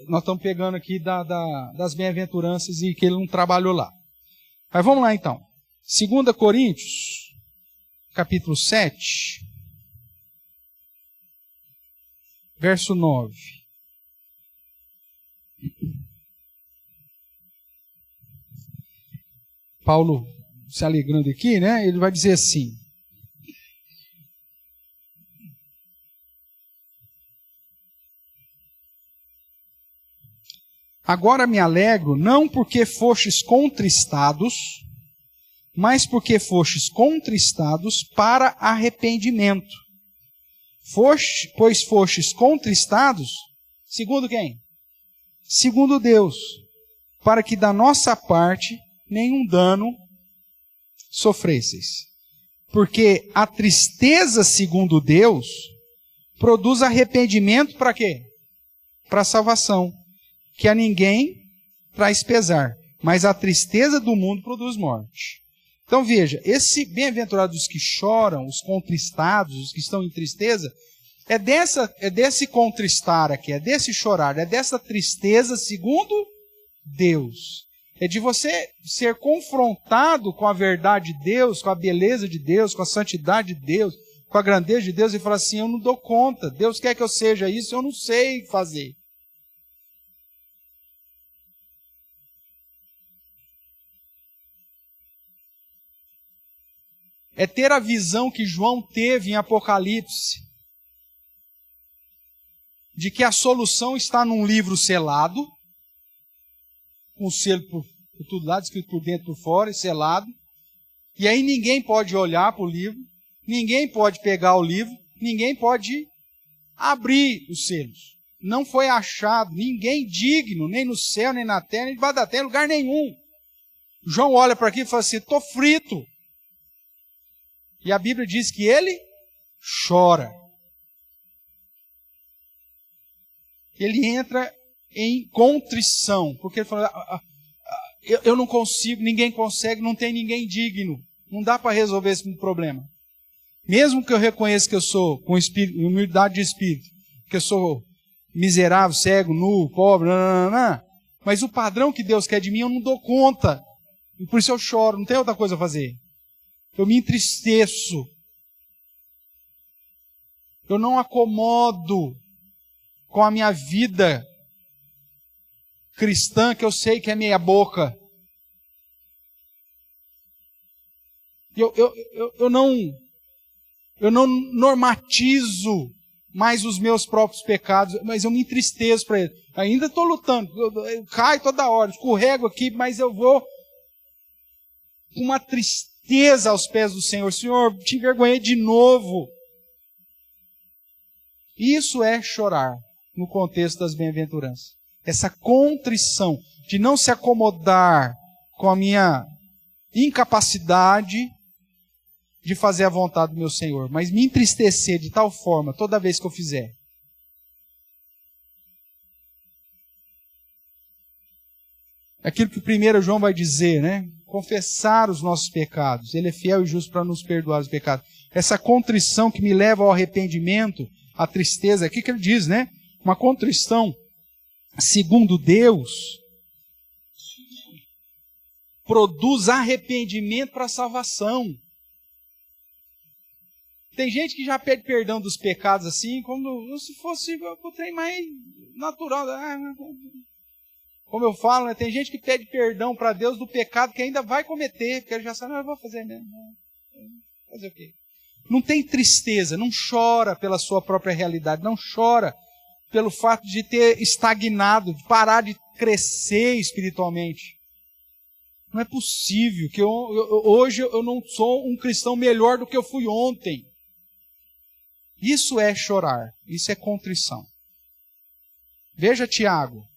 nós estamos pegando aqui das bem-aventuranças e que ele não trabalhou lá. Mas vamos lá então. 2 Coríntios, capítulo 7, verso 9. Paulo, se alegrando aqui, né? Ele vai dizer assim: agora me alegro, não porque fostes contristados, mas porque fostes contristados para arrependimento. Pois fostes contristados, segundo quem? Segundo Deus, para que da nossa parte nenhum dano sofresseis. Porque a tristeza, segundo Deus, produz arrependimento para quê? Para salvação. Que a ninguém traz pesar, mas a tristeza do mundo produz morte. Então veja, esse bem-aventurado dos que choram, os contristados, os que estão em tristeza, é desse contristar aqui, é desse chorar, é dessa tristeza segundo Deus. É de você ser confrontado com a verdade de Deus, com a beleza de Deus, com a santidade de Deus, com a grandeza de Deus, e falar assim, eu não dou conta, Deus quer que eu seja isso, eu não sei fazer. É ter a visão que João teve em Apocalipse, de que a solução está num livro selado, com o selo por tudo lado, escrito por dentro e por fora, e selado, e aí ninguém pode olhar para o livro, ninguém pode pegar o livro, ninguém pode abrir os selos. Não foi achado ninguém digno, nem no céu, nem na terra, nem debaixo da terra, em lugar nenhum. João olha para aqui e fala assim, estou frito. E a Bíblia diz que ele chora. Ele entra em contrição, porque ele fala, eu não consigo, ninguém consegue, não tem ninguém digno. Não dá para resolver esse problema. Mesmo que eu reconheça que eu sou com humildade de espírito, que eu sou miserável, cego, nu, pobre, mas o padrão que Deus quer de mim eu não dou conta. E por isso eu choro, não tem outra coisa a fazer. Eu me entristeço. Eu não acomodo com a minha vida cristã, que eu sei que é meia boca. Eu não normatizo mais os meus próprios pecados, mas eu me entristeço para ele. Ainda estou lutando, eu caio toda hora, escorrego aqui, mas eu vou com uma tristeza aos pés do Senhor. Senhor, te envergonhei de novo. Isso é chorar no contexto das bem-aventuranças. Essa contrição de não se acomodar com a minha incapacidade de fazer a vontade do meu Senhor, mas me entristecer de tal forma toda vez que eu fizer. Aquilo que 1 João vai dizer, né? Confessar os nossos pecados. Ele é fiel e justo para nos perdoar os pecados. Essa contrição que me leva ao arrependimento, à tristeza, aqui que ele diz, né? Uma contrição segundo Deus produz arrependimento para a salvação. Tem gente que já pede perdão dos pecados assim, como se fosse o trem mais natural. Como eu falo, né? Tem gente que pede perdão para Deus do pecado que ainda vai cometer, porque ele já sabe, não, eu vou fazer mesmo. Fazer o quê? Não tem tristeza, não chora pela sua própria realidade, não chora pelo fato de ter estagnado, de parar de crescer espiritualmente. Não é possível que hoje eu não sou um cristão melhor do que eu fui ontem. Isso é chorar, isso é contrição. Veja Tiago.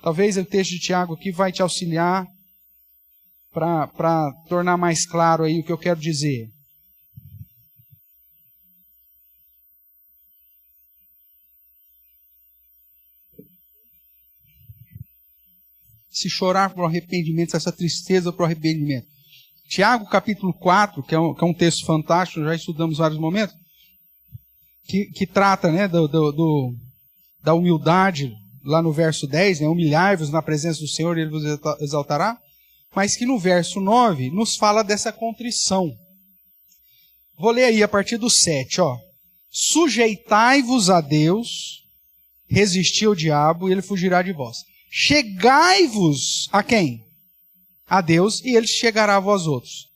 Talvez o texto de Tiago aqui vai te auxiliar para tornar mais claro aí o que eu quero dizer. Se chorar para o arrependimento, essa tristeza para o arrependimento. Tiago capítulo 4, que é um texto fantástico, já estudamos vários momentos, que trata, né, da humildade, lá no verso 10, né, humilhai-vos na presença do Senhor e Ele vos exaltará, mas que no verso 9 nos fala dessa contrição. Vou ler aí a partir do 7, ó. Sujeitai-vos a Deus, resisti ao diabo e ele fugirá de vós. Chegai-vos a quem? A Deus, e ele chegará a vós outros.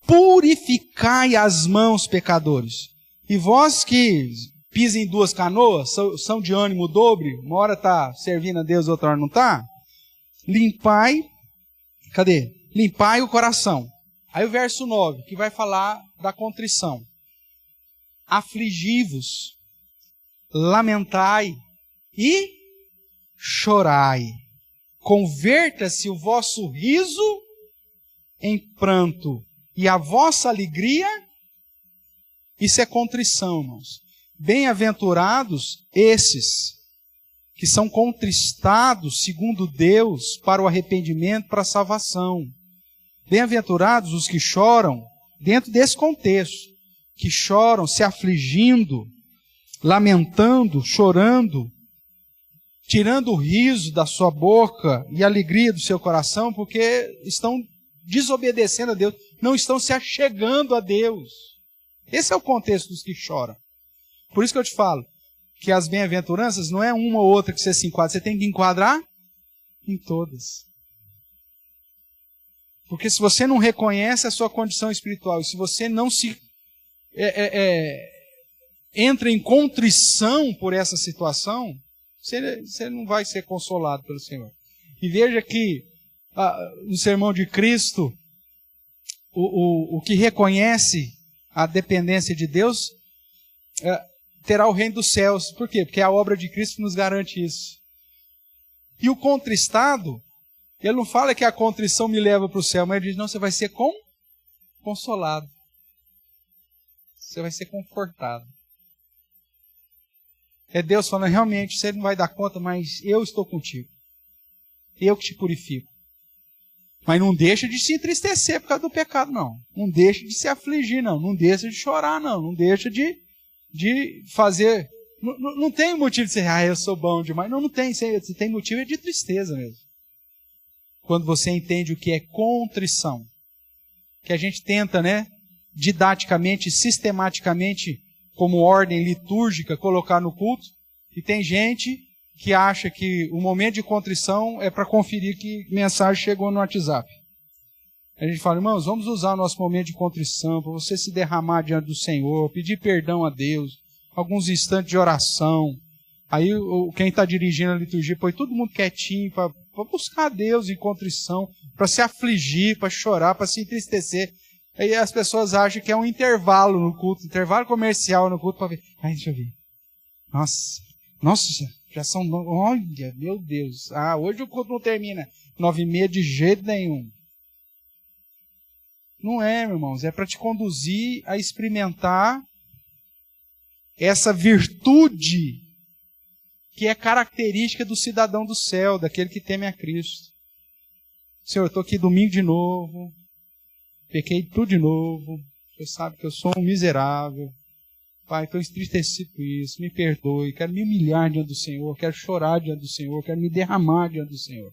Purificai as mãos, pecadores. E vós que pisem em duas canoas, são de ânimo dobre, uma hora está servindo a Deus, outra hora não está. Limpai, cadê? Limpai o coração. Aí o verso 9, que vai falar da contrição. Afligi-vos, lamentai e chorai. Converta-se o vosso riso em pranto e a vossa alegria. Isso é contrição, irmãos. Bem-aventurados esses que são contristados segundo Deus para o arrependimento, para a salvação. Bem-aventurados os que choram dentro desse contexto, que choram se afligindo, lamentando, chorando, tirando o riso da sua boca e a alegria do seu coração, porque estão desobedecendo a Deus, não estão se achegando a Deus. Esse é o contexto dos que choram. Por isso que eu te falo que as bem-aventuranças não é uma ou outra que você se enquadra, você tem que enquadrar em todas. Porque se você não reconhece a sua condição espiritual, e se você não se entra em contrição por essa situação, você não vai ser consolado pelo Senhor. E veja que no sermão de Cristo, o que reconhece a dependência de Deus terá o reino dos céus. Por quê? Porque a obra de Cristo nos garante isso. E o contristado, ele não fala que a contrição me leva para o céu, mas ele diz, não, você vai ser consolado. Você vai ser confortado. É Deus falando, realmente, você não vai dar conta, mas eu estou contigo. Eu que te purifico. Mas não deixa de se entristecer por causa do pecado, não. Não deixa de se afligir, não. Não deixa de chorar, não. Não deixa de fazer... Não tem motivo de ser, eu sou bom demais. Não tem. Você tem motivo de tristeza mesmo. Quando você entende o que é contrição. Que a gente tenta, né, didaticamente, sistematicamente, como ordem litúrgica, colocar no culto. E tem gente que acha que o momento de contrição é para conferir que mensagem chegou no WhatsApp. A gente fala, irmãos, vamos usar o nosso momento de contrição para você se derramar diante do Senhor, pedir perdão a Deus, alguns instantes de oração. Aí quem está dirigindo a liturgia põe todo mundo quietinho para buscar a Deus em contrição, para se afligir, para chorar, para se entristecer. Aí as pessoas acham que é um intervalo no culto, intervalo comercial no culto, para ver. Ai, deixa eu ver. Nossa, já são... Olha, meu Deus. Hoje o culto não termina 9h30 de jeito nenhum. Não é, meus irmãos, é para te conduzir a experimentar essa virtude que é característica do cidadão do céu, daquele que teme a Cristo. Senhor, eu estou aqui domingo de novo, pequei tudo de novo, você sabe que eu sou um miserável. Pai, estou entristecido com isso, me perdoe, quero me humilhar diante do Senhor, quero chorar diante do Senhor, quero me derramar diante do Senhor.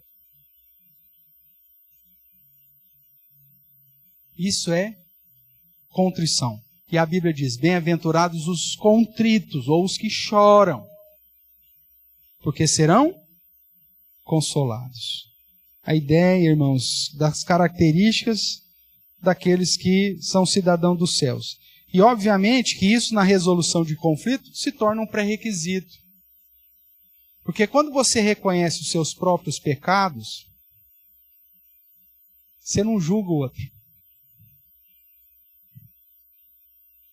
Isso é contrição. E a Bíblia diz, bem-aventurados os contritos, ou os que choram, porque serão consolados. A ideia, irmãos, das características daqueles que são cidadãos dos céus. E, obviamente, que isso na resolução de conflito se torna um pré-requisito. Porque quando você reconhece os seus próprios pecados, você não julga o outro.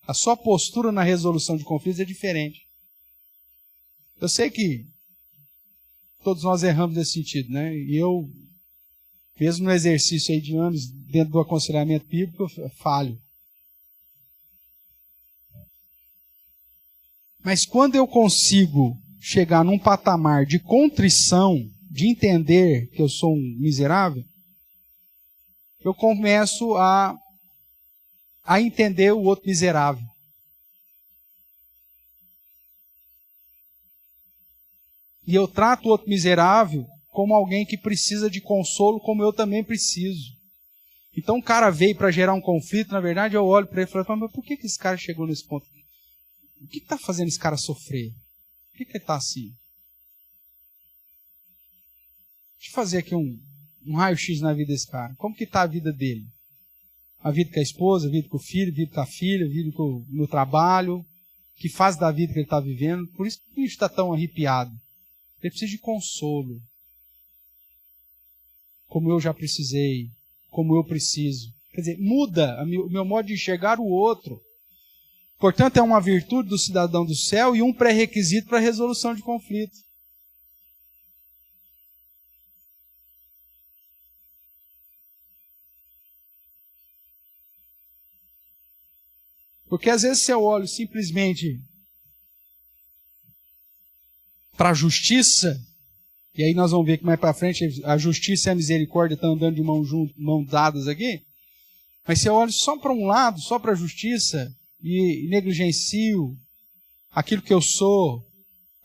A sua postura na resolução de conflitos é diferente. Eu sei que todos nós erramos nesse sentido, né? E eu, mesmo no exercício aí de anos, dentro do aconselhamento bíblico, eu falho. Mas quando eu consigo chegar num patamar de contrição, de entender que eu sou um miserável, eu começo a entender o outro miserável. E eu trato o outro miserável como alguém que precisa de consolo, como eu também preciso. Então o cara veio para gerar um conflito, na verdade eu olho para ele e falo, mas por que esse cara chegou nesse ponto? O que está fazendo esse cara sofrer? Por que ele está assim? Deixa eu fazer aqui um raio-x na vida desse cara. Como que está a vida dele? A vida com a esposa, a vida com o filho, a vida com a filha, a vida no trabalho, que fase da vida que ele está vivendo. Por isso que ele está tão arrepiado. Ele precisa de consolo. Como eu já precisei, como eu preciso. Quer dizer, muda o meu modo de enxergar o outro. Portanto, é uma virtude do cidadão do céu e um pré-requisito para a resolução de conflito. Porque às vezes se eu olho simplesmente para a justiça, e aí nós vamos ver que mais para frente a justiça e a misericórdia estão andando de mão dadas aqui, mas se eu olho só para um lado, só para a justiça, e negligencio aquilo que eu sou,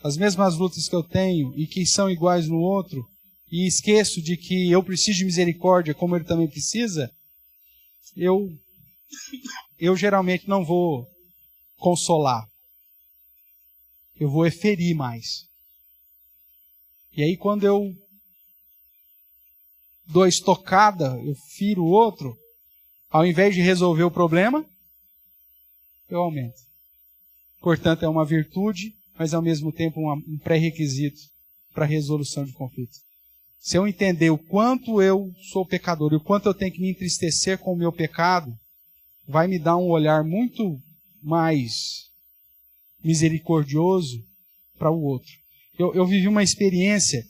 as mesmas lutas que eu tenho e que são iguais no outro, e esqueço de que eu preciso de misericórdia como ele também precisa, eu geralmente não vou consolar. Eu vou ferir mais. E aí quando eu dou a estocada, eu firo o outro, ao invés de resolver o problema, eu aumento. Portanto, é uma virtude, mas ao mesmo tempo um pré-requisito para a resolução de conflitos. Se eu entender o quanto eu sou pecador e o quanto eu tenho que me entristecer com o meu pecado, vai me dar um olhar muito mais misericordioso para o outro. Eu vivi uma experiência,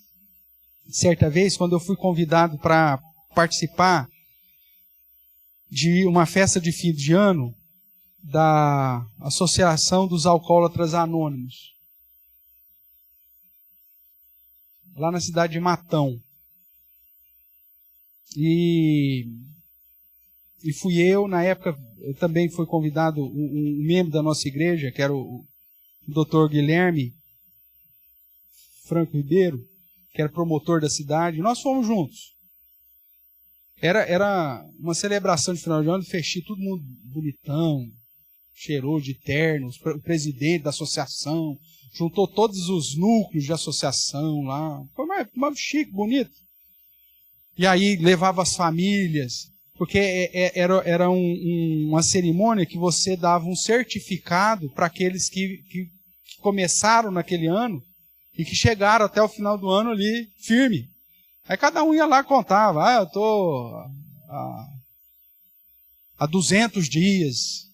certa vez, quando eu fui convidado para participar de uma festa de fim de ano da Associação dos Alcoólatras Anônimos, lá na cidade de Matão. E fui eu, na época, eu também fui convidado um membro da nossa igreja, que era o Dr. Guilherme Franco Ribeiro, que era promotor da cidade. Nós fomos juntos. Era uma celebração de final de ano, fechei todo mundo bonitão, cheirou de terno, o presidente da associação, juntou todos os núcleos de associação lá. Foi mais chique, bonito. E aí levava as famílias, porque era uma cerimônia que você dava um certificado para aqueles que começaram naquele ano e que chegaram até o final do ano ali firme. Aí cada um ia lá e contava, eu estou há 200 dias,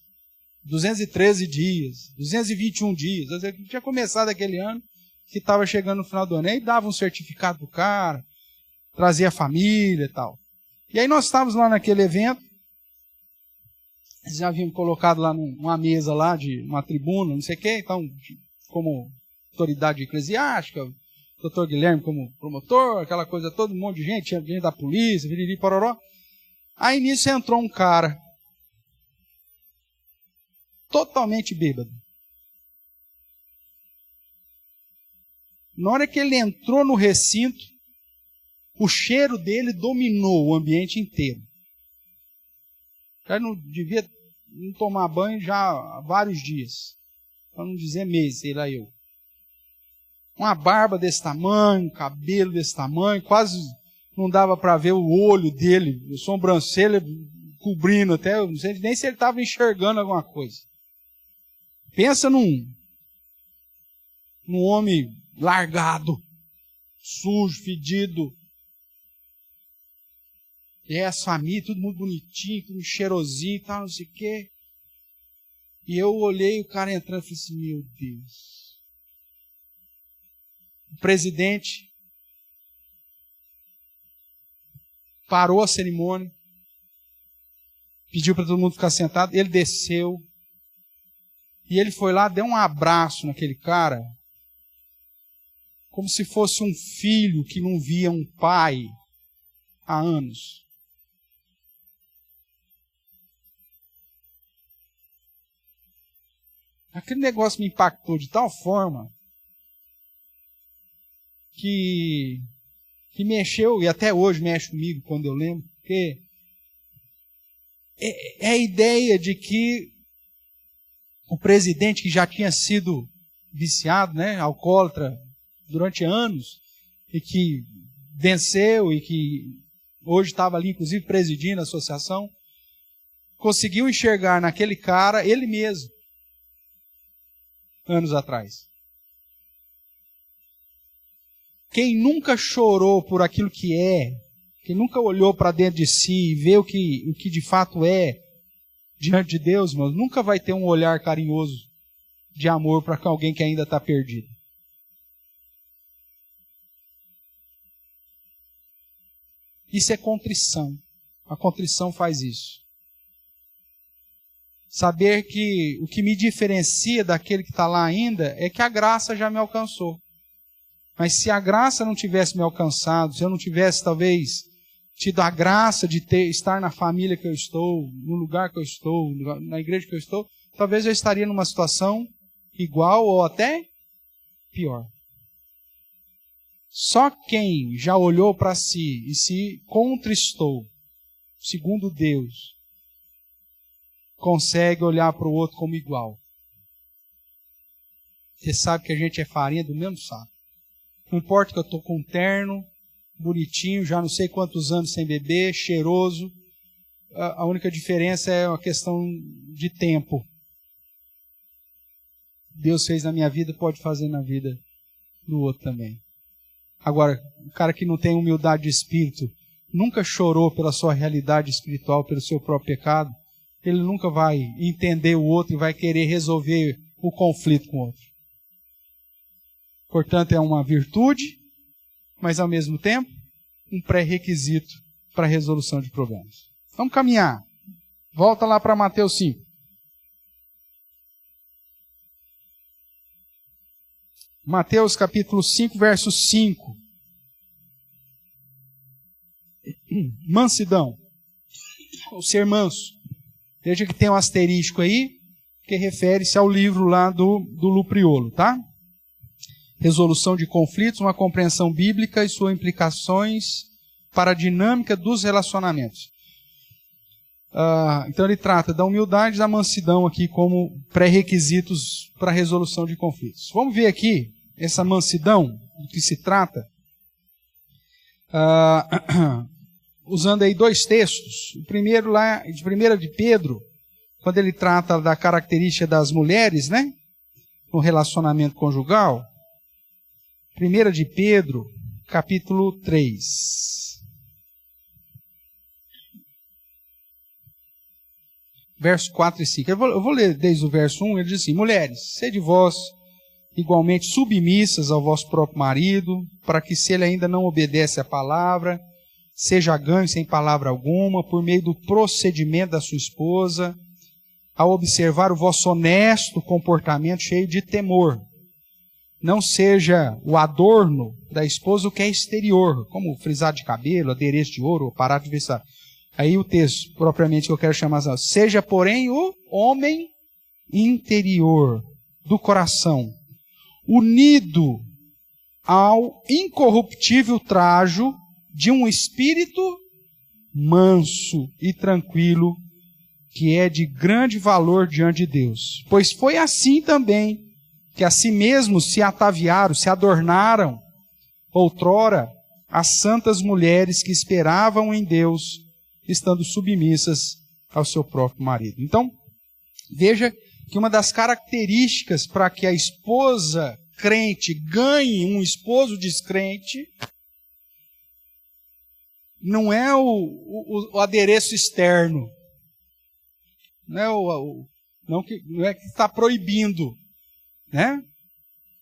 213 dias, 221 dias. Eu tinha começado aquele ano que estava chegando no final do ano. Aí dava um certificado para o cara, trazia a família e tal. E aí nós estávamos lá naquele evento, eles já haviam colocado lá numa mesa lá, de uma tribuna, não sei o quê, então, como autoridade eclesiástica, o doutor Guilherme como promotor, aquela coisa toda, um monte de gente, tinha gente da polícia, viriri, pororó. Aí nisso entrou um cara, totalmente bêbado. Na hora que ele entrou no recinto, o cheiro dele dominou o ambiente inteiro. O cara não devia não tomar banho já há vários dias. Para não dizer meses, sei lá eu. Uma barba desse tamanho, cabelo desse tamanho, quase não dava para ver o olho dele, a sobrancelha cobrindo até, não sei nem se ele estava enxergando alguma coisa. Pensa num homem largado, sujo, fedido. E aí as famílias, tudo muito bonitinho, tudo cheirosinho e tal, não sei o quê. E eu olhei o cara entrando e falei assim, meu Deus. O presidente parou a cerimônia, pediu para todo mundo ficar sentado, ele desceu, e ele foi lá, deu um abraço naquele cara, como se fosse um filho que não via um pai há anos. Aquele negócio me impactou de tal forma que mexeu, e até hoje mexe comigo quando eu lembro, porque é a ideia de que o presidente, que já tinha sido viciado, né, alcoólatra durante anos, e que venceu e que hoje estava ali, inclusive, presidindo a associação, conseguiu enxergar naquele cara ele mesmo, anos atrás. Quem nunca chorou por aquilo que é, quem nunca olhou para dentro de si e vê o que de fato é diante de Deus, irmãos, nunca vai ter um olhar carinhoso de amor para alguém que ainda está perdido. Isso é contrição. A contrição faz isso. Saber que o que me diferencia daquele que está lá ainda é que a graça já me alcançou. Mas se a graça não tivesse me alcançado, se eu não tivesse talvez tido a graça de estar na família que eu estou, no lugar que eu estou, na igreja que eu estou, talvez eu estaria numa situação igual ou até pior. Só quem já olhou para si e se contristou, segundo Deus, consegue olhar para o outro como igual. Você sabe que a gente é farinha do mesmo saco. Não importa que eu estou com um terno, bonitinho, já não sei quantos anos sem beber, cheiroso. A única diferença é uma questão de tempo. Deus fez na minha vida, pode fazer na vida do outro também. Agora, o cara que não tem humildade de espírito, nunca chorou pela sua realidade espiritual, pelo seu próprio pecado, ele nunca vai entender o outro e vai querer resolver o conflito com o outro. Portanto, é uma virtude, mas ao mesmo tempo, um pré-requisito para a resolução de problemas. Vamos caminhar. Volta lá para Mateus 5. Mateus capítulo 5, verso 5. Mansidão. Ou ser manso. Veja que tem um asterisco aí, que refere-se ao livro lá do Lupriolo, tá? Resolução de conflitos, uma compreensão bíblica e suas implicações para a dinâmica dos relacionamentos. Então ele trata da humildade e da mansidão aqui como pré-requisitos para a resolução de conflitos. Vamos ver aqui essa mansidão, do que se trata, usando aí dois textos. O primeiro lá, de 1 de Pedro, quando ele trata da característica das mulheres, né, no relacionamento conjugal. 1 de Pedro, capítulo 3. Verso 4 e 5. Eu vou ler desde o verso 1, ele diz assim: mulheres, sede vós igualmente submissas ao vosso próprio marido, para que, se ele ainda não obedece à palavra, seja ganho sem palavra alguma, por meio do procedimento da sua esposa, ao observar o vosso honesto comportamento cheio de temor. Não seja o adorno da esposa o que é exterior, como frisado de cabelo, adereço de ouro, aparato de vestir. Aí o texto, propriamente, que eu quero chamar assim: seja, porém, o homem interior, do coração, unido ao incorruptível trajo de um espírito manso e tranquilo, que é de grande valor diante de Deus. Pois foi assim também que a si mesmos se ataviaram, se adornaram, outrora, as santas mulheres que esperavam em Deus, estando submissas ao seu próprio marido. Então, veja que uma das características para que a esposa crente ganhe um esposo descrente não é o adereço externo, não é que está proibindo, né?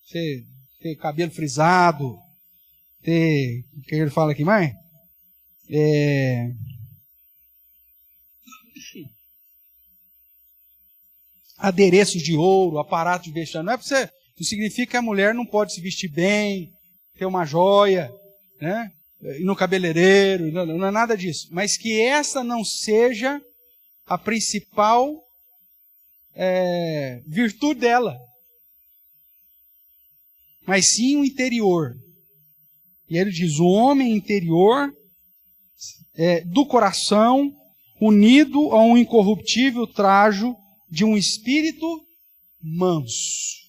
Você ter cabelo frisado, ter, o que ele fala aqui mais? Adereços de ouro, aparato de vestiário. Não significa que a mulher não pode se vestir bem, ter uma joia, né? Ir no cabeleireiro, não é nada disso. Mas que essa não seja a principal virtude dela. Mas sim o interior. E ele diz: o homem interior, do coração, unido a um incorruptível trajo de um espírito manso.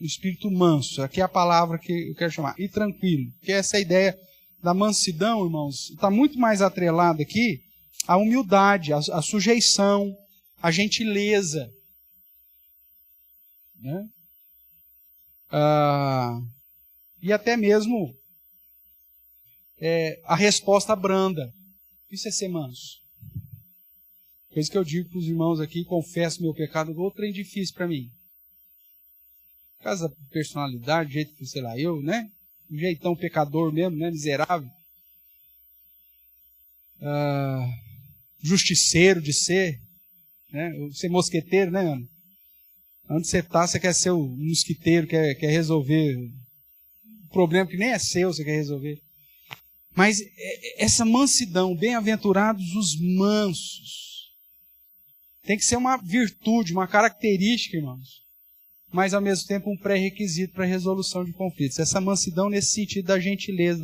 Um espírito manso, aqui é a palavra que eu quero chamar. E tranquilo, porque essa ideia da mansidão, irmãos, está muito mais atrelada aqui à humildade, à sujeição, à gentileza, né? E até mesmo a resposta branda. Isso é ser manso. Coisa que eu digo para os irmãos aqui: confesso meu pecado, outro trem difícil para mim. Por causa da personalidade, do jeito que, sei lá, eu, né? Um jeitão pecador mesmo, né? Miserável. Justiceiro de ser, né? Ser mosqueteiro, né, mano? Onde você está, você quer ser o mosquiteiro, quer resolver o problema que nem é seu, você quer resolver. Mas essa mansidão, bem-aventurados os mansos, tem que ser uma virtude, uma característica, irmãos, mas ao mesmo tempo um pré-requisito para a resolução de conflitos. Essa mansidão nesse sentido da gentileza,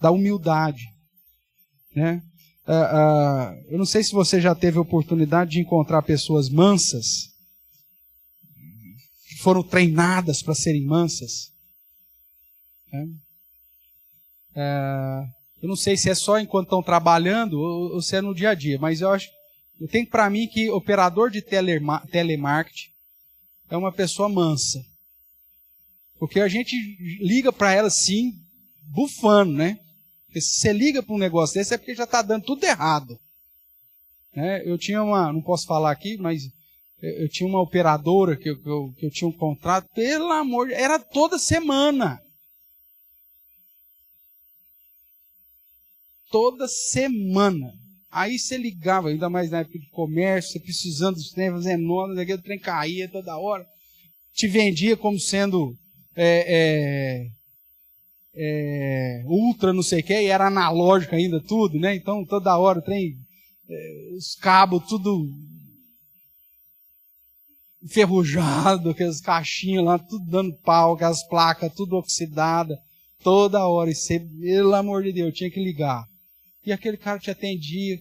da humildade, né? Eu não sei se você já teve a oportunidade de encontrar pessoas mansas, que foram treinadas para serem mansas, né? Eu não sei se é só enquanto estão trabalhando ou se é no dia a dia, mas eu tenho para mim que operador de telemarketing é uma pessoa mansa. Porque a gente liga para ela assim, bufando, né? Porque se você liga para um negócio desse é porque já está dando tudo errado. Eu tinha não posso falar aqui, mas eu tinha uma operadora que eu tinha um contrato, pelo amor de Deus, era toda semana. Toda semana. Aí você ligava, ainda mais na época de comércio, você precisando dos trem, fazendo nota, o trem caía toda hora. Te vendia como sendo ultra não sei o que, e era analógico ainda tudo, né? Então toda hora o trem, os cabos, tudo. enferrujado, aqueles caixinhos lá, tudo dando pau, aquelas placas, tudo oxidada, toda hora. E você, pelo amor de Deus, tinha que ligar. E aquele cara te atendia.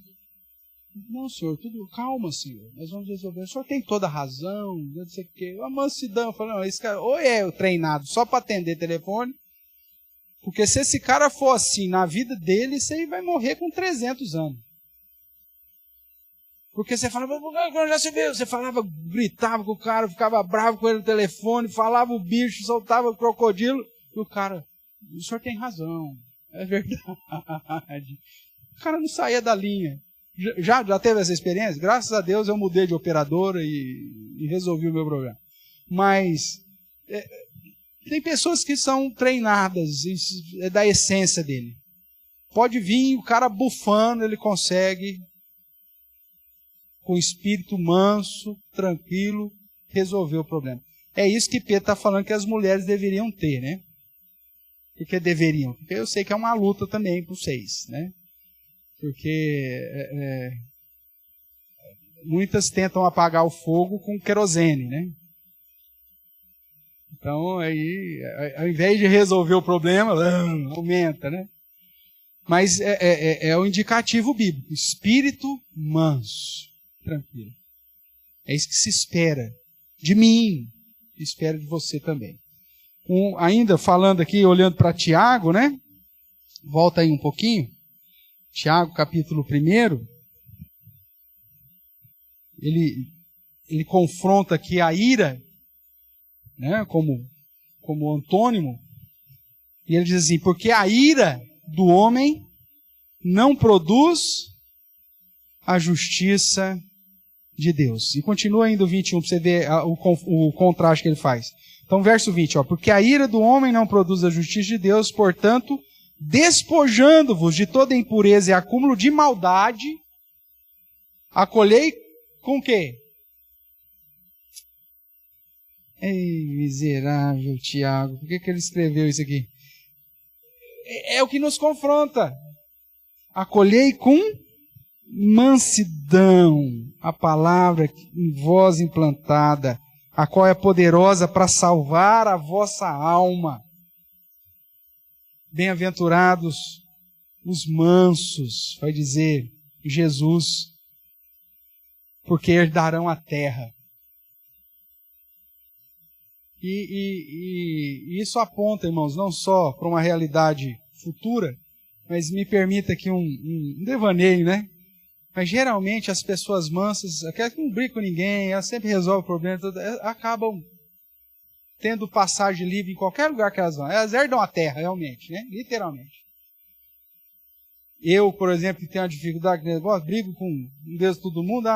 Não, senhor, tudo, calma, senhor, nós vamos resolver. O senhor tem toda a razão, não sei o quê. A mansidão, eu falei, não, esse cara, ou é treinado só para atender telefone, porque se esse cara for assim na vida dele, você vai morrer com 300 anos. Porque você falava, já se viu, você falava, gritava com o cara, ficava bravo com ele no telefone, falava o bicho, soltava o crocodilo, e o cara, o senhor tem razão, é verdade. O cara não saía da linha. Já teve essa experiência? Graças a Deus eu mudei de operadora e resolvi o meu problema. Mas tem pessoas que são treinadas, isso é da essência dele. Pode vir o cara bufando, ele consegue, com espírito manso, tranquilo, resolver o problema. É isso que Pedro está falando que as mulheres deveriam ter, né? Por que deveriam? Porque eu sei que é uma luta também para vocês, né? Porque muitas tentam apagar o fogo com querosene, né? Então, aí, ao invés de resolver o problema, aumenta, né? Mas é o indicativo bíblico. Espírito manso, tranquilo. É isso que se espera de mim, espera de você também. Ainda falando aqui, olhando para Tiago, né? Volta aí um pouquinho. Tiago, capítulo 1, ele confronta aqui a ira, né, como antônimo, e ele diz assim, porque a ira do homem não produz a justiça de Deus. E continua ainda o 21, para você ver o contraste que ele faz. Então, verso 20, porque a ira do homem não produz a justiça de Deus, portanto, despojando-vos de toda impureza e acúmulo de maldade, acolhei com o quê? Ei, miserável Tiago, por que ele escreveu isso aqui? É o que nos confronta. Acolhei com mansidão a palavra em vós implantada, a qual é poderosa para salvar a vossa alma. Bem-aventurados os mansos, vai dizer Jesus, porque herdarão a terra. E isso aponta, irmãos, não só para uma realidade futura, mas me permita aqui um devaneio, né? Mas geralmente as pessoas mansas, aquelas que não brigam com ninguém, elas sempre resolvem o problema, acabam tendo passagem livre em qualquer lugar que elas vão. Elas herdam a terra, realmente, né? Literalmente. Eu, por exemplo, que tenho uma dificuldade com negócio, brigo com Deus todo mundo,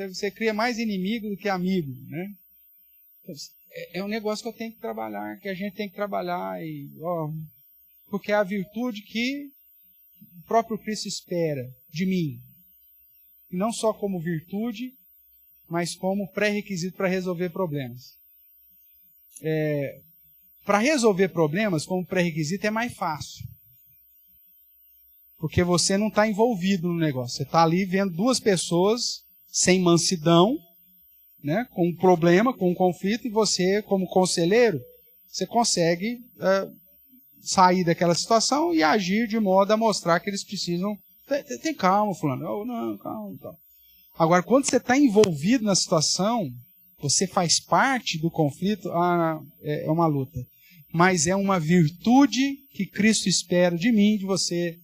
você cria mais inimigo do que amigo, né? É um negócio que eu tenho que trabalhar, que a gente tem que trabalhar, porque é a virtude que o próprio Cristo espera de mim. E não só como virtude, mas como pré-requisito para resolver problemas. Para resolver problemas, como pré-requisito, é mais fácil. Porque você não está envolvido no negócio. Você está ali vendo duas pessoas sem mansidão, né, com um problema, com um conflito, e você, como conselheiro, você consegue sair daquela situação e agir de modo a mostrar que eles precisam. Tem calma, fulano. Não, calma. Agora, quando você está envolvido na situação, você faz parte do conflito, é uma luta. Mas é uma virtude que Cristo espera de mim, de você,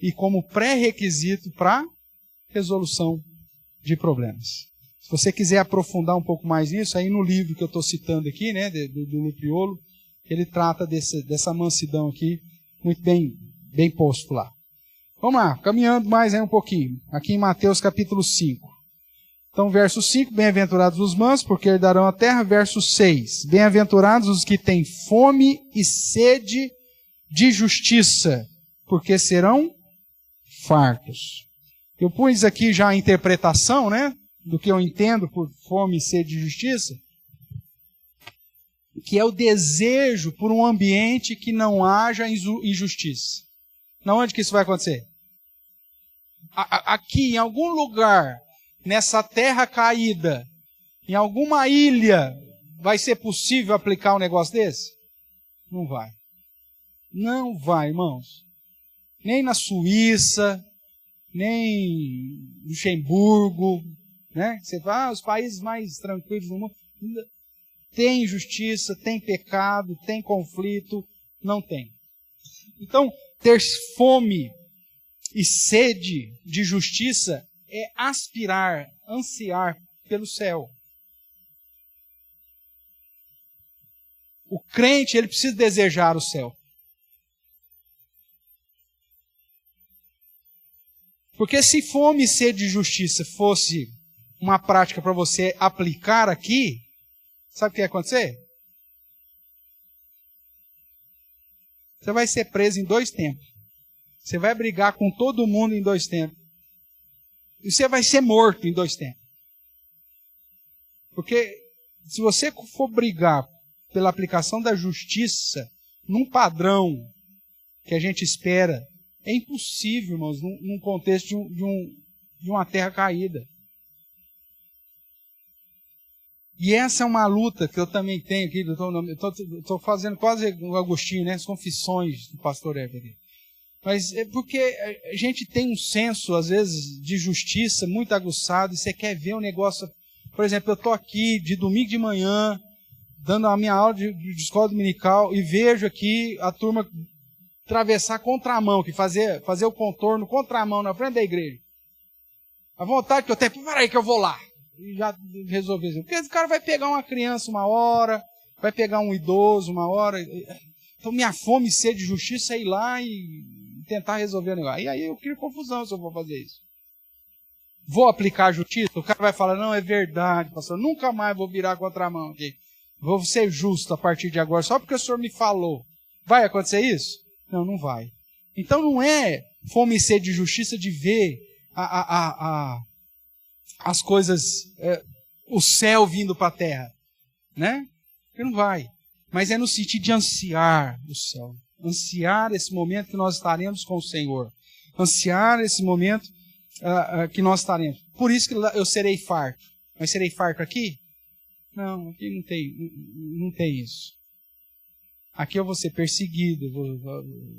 e como pré-requisito para resolução de problemas. Se você quiser aprofundar um pouco mais nisso, aí no livro que eu estou citando aqui, né, do Lupriolo, ele trata dessa mansidão aqui, muito bem posto lá. Vamos lá, caminhando mais aí um pouquinho. Aqui em Mateus capítulo 5. Então, verso 5, bem-aventurados os mansos, porque herdarão a terra. Verso 6, bem-aventurados os que têm fome e sede de justiça, porque serão fartos. Eu pus aqui já a interpretação, né, do que eu entendo por fome e sede de justiça, que é o desejo por um ambiente que não haja injustiça. Na onde que isso vai acontecer? Aqui, em algum lugar, nessa terra caída, Em alguma ilha vai ser possível aplicar um negócio desse? Não vai. Não vai, irmãos. Nem na Suíça, nem em Luxemburgo, né? Você fala, os países mais tranquilos do mundo. Tem injustiça, tem pecado, tem conflito, não tem. Então, ter fome e sede de justiça é aspirar, ansiar pelo céu. O crente, ele precisa desejar o céu. Porque se fome e sede de justiça fosse uma prática para você aplicar aqui, sabe o que ia acontecer? Você vai ser preso em 2 tempos. Você vai brigar com todo mundo em 2 tempos. E você vai ser morto em 2 tempos. Porque se você for brigar pela aplicação da justiça num padrão que a gente espera, é impossível, irmãos, num contexto de uma terra caída. E essa é uma luta que eu também tenho aqui, estou fazendo quase o Agostinho, né? As confissões do pastor Everett. Mas é porque a gente tem um senso, às vezes, de justiça muito aguçado, e você quer ver um negócio. Por exemplo, eu estou aqui de domingo de manhã, dando a minha aula de escola dominical, e vejo aqui a turma atravessar contramão, que fazer o contorno contramão na frente da igreja. A vontade que eu tenho, peraí que eu vou lá. E já resolver isso. Porque esse cara vai pegar uma criança uma hora, vai pegar um idoso uma hora. Então minha fome e sede de justiça é ir lá e tentar resolver o negócio. E aí eu crio confusão se eu vou fazer isso. Vou aplicar a justiça? O cara vai falar, não, é verdade, pastor, nunca mais vou virar contramão aqui. Vou ser justo a partir de agora, só porque o senhor me falou. Vai acontecer isso? Não, não vai. Então não é fome e sede de justiça de ver as coisas, o céu vindo para a terra, né? Porque não vai. Mas é no sentido de ansiar o céu. Ansiar esse momento que nós estaremos com o Senhor. Ansiar esse momento que nós estaremos. Por isso que eu serei farto. Mas serei farto aqui? Não, aqui não tem isso. Aqui eu vou ser perseguido,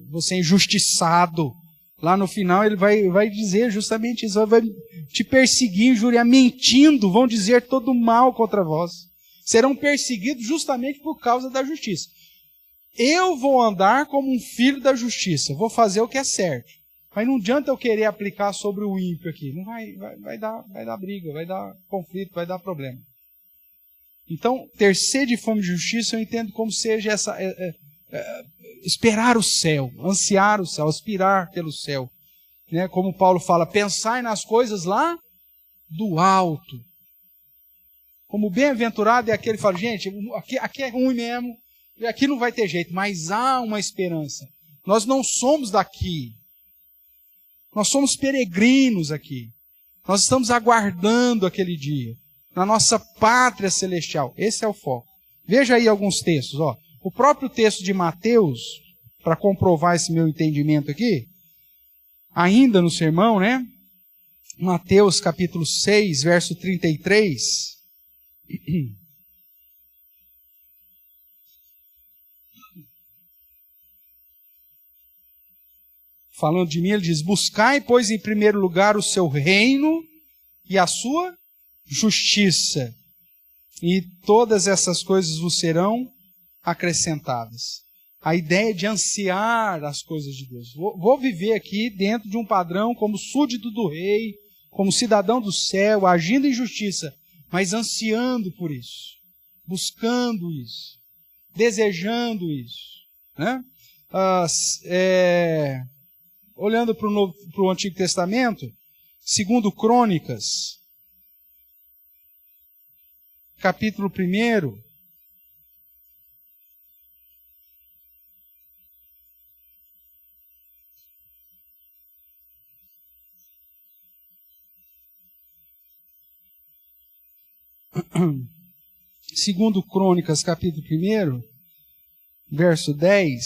vou ser injustiçado. Lá no final ele vai dizer justamente isso, vai te perseguir, injuriar, mentindo, vão dizer todo mal contra vós. Serão perseguidos justamente por causa da justiça. Eu vou andar como um filho da justiça, vou fazer o que é certo. Mas não adianta eu querer aplicar sobre o ímpio aqui. Não vai dar briga, vai dar conflito, vai dar problema. Então, ter sede e fome de justiça, eu entendo como seja essa... esperar o céu, ansiar o céu, aspirar pelo céu. Né? Como Paulo fala, pensai nas coisas lá do alto. Como bem-aventurado é aquele que fala, gente, aqui é ruim mesmo, aqui não vai ter jeito, mas há uma esperança. Nós não somos daqui. Nós somos peregrinos aqui. Nós estamos aguardando aquele dia, na nossa pátria celestial. Esse é o foco. Veja aí alguns textos. Ó. O próprio texto de Mateus, para comprovar esse meu entendimento aqui, ainda no sermão, né? Mateus capítulo 6, verso 33. Falando de mim, ele diz, buscai, pois, em primeiro lugar o seu reino e a sua justiça, e todas essas coisas vos serão acrescentadas. A ideia de ansiar as coisas de Deus. Vou viver aqui dentro de um padrão como súdito do rei, como cidadão do céu, agindo em justiça, mas ansiando por isso, buscando isso, desejando isso. Né? Olhando para o Antigo Testamento, segundo Crônicas, capítulo 1, segundo Crônicas, capítulo 1, verso 10.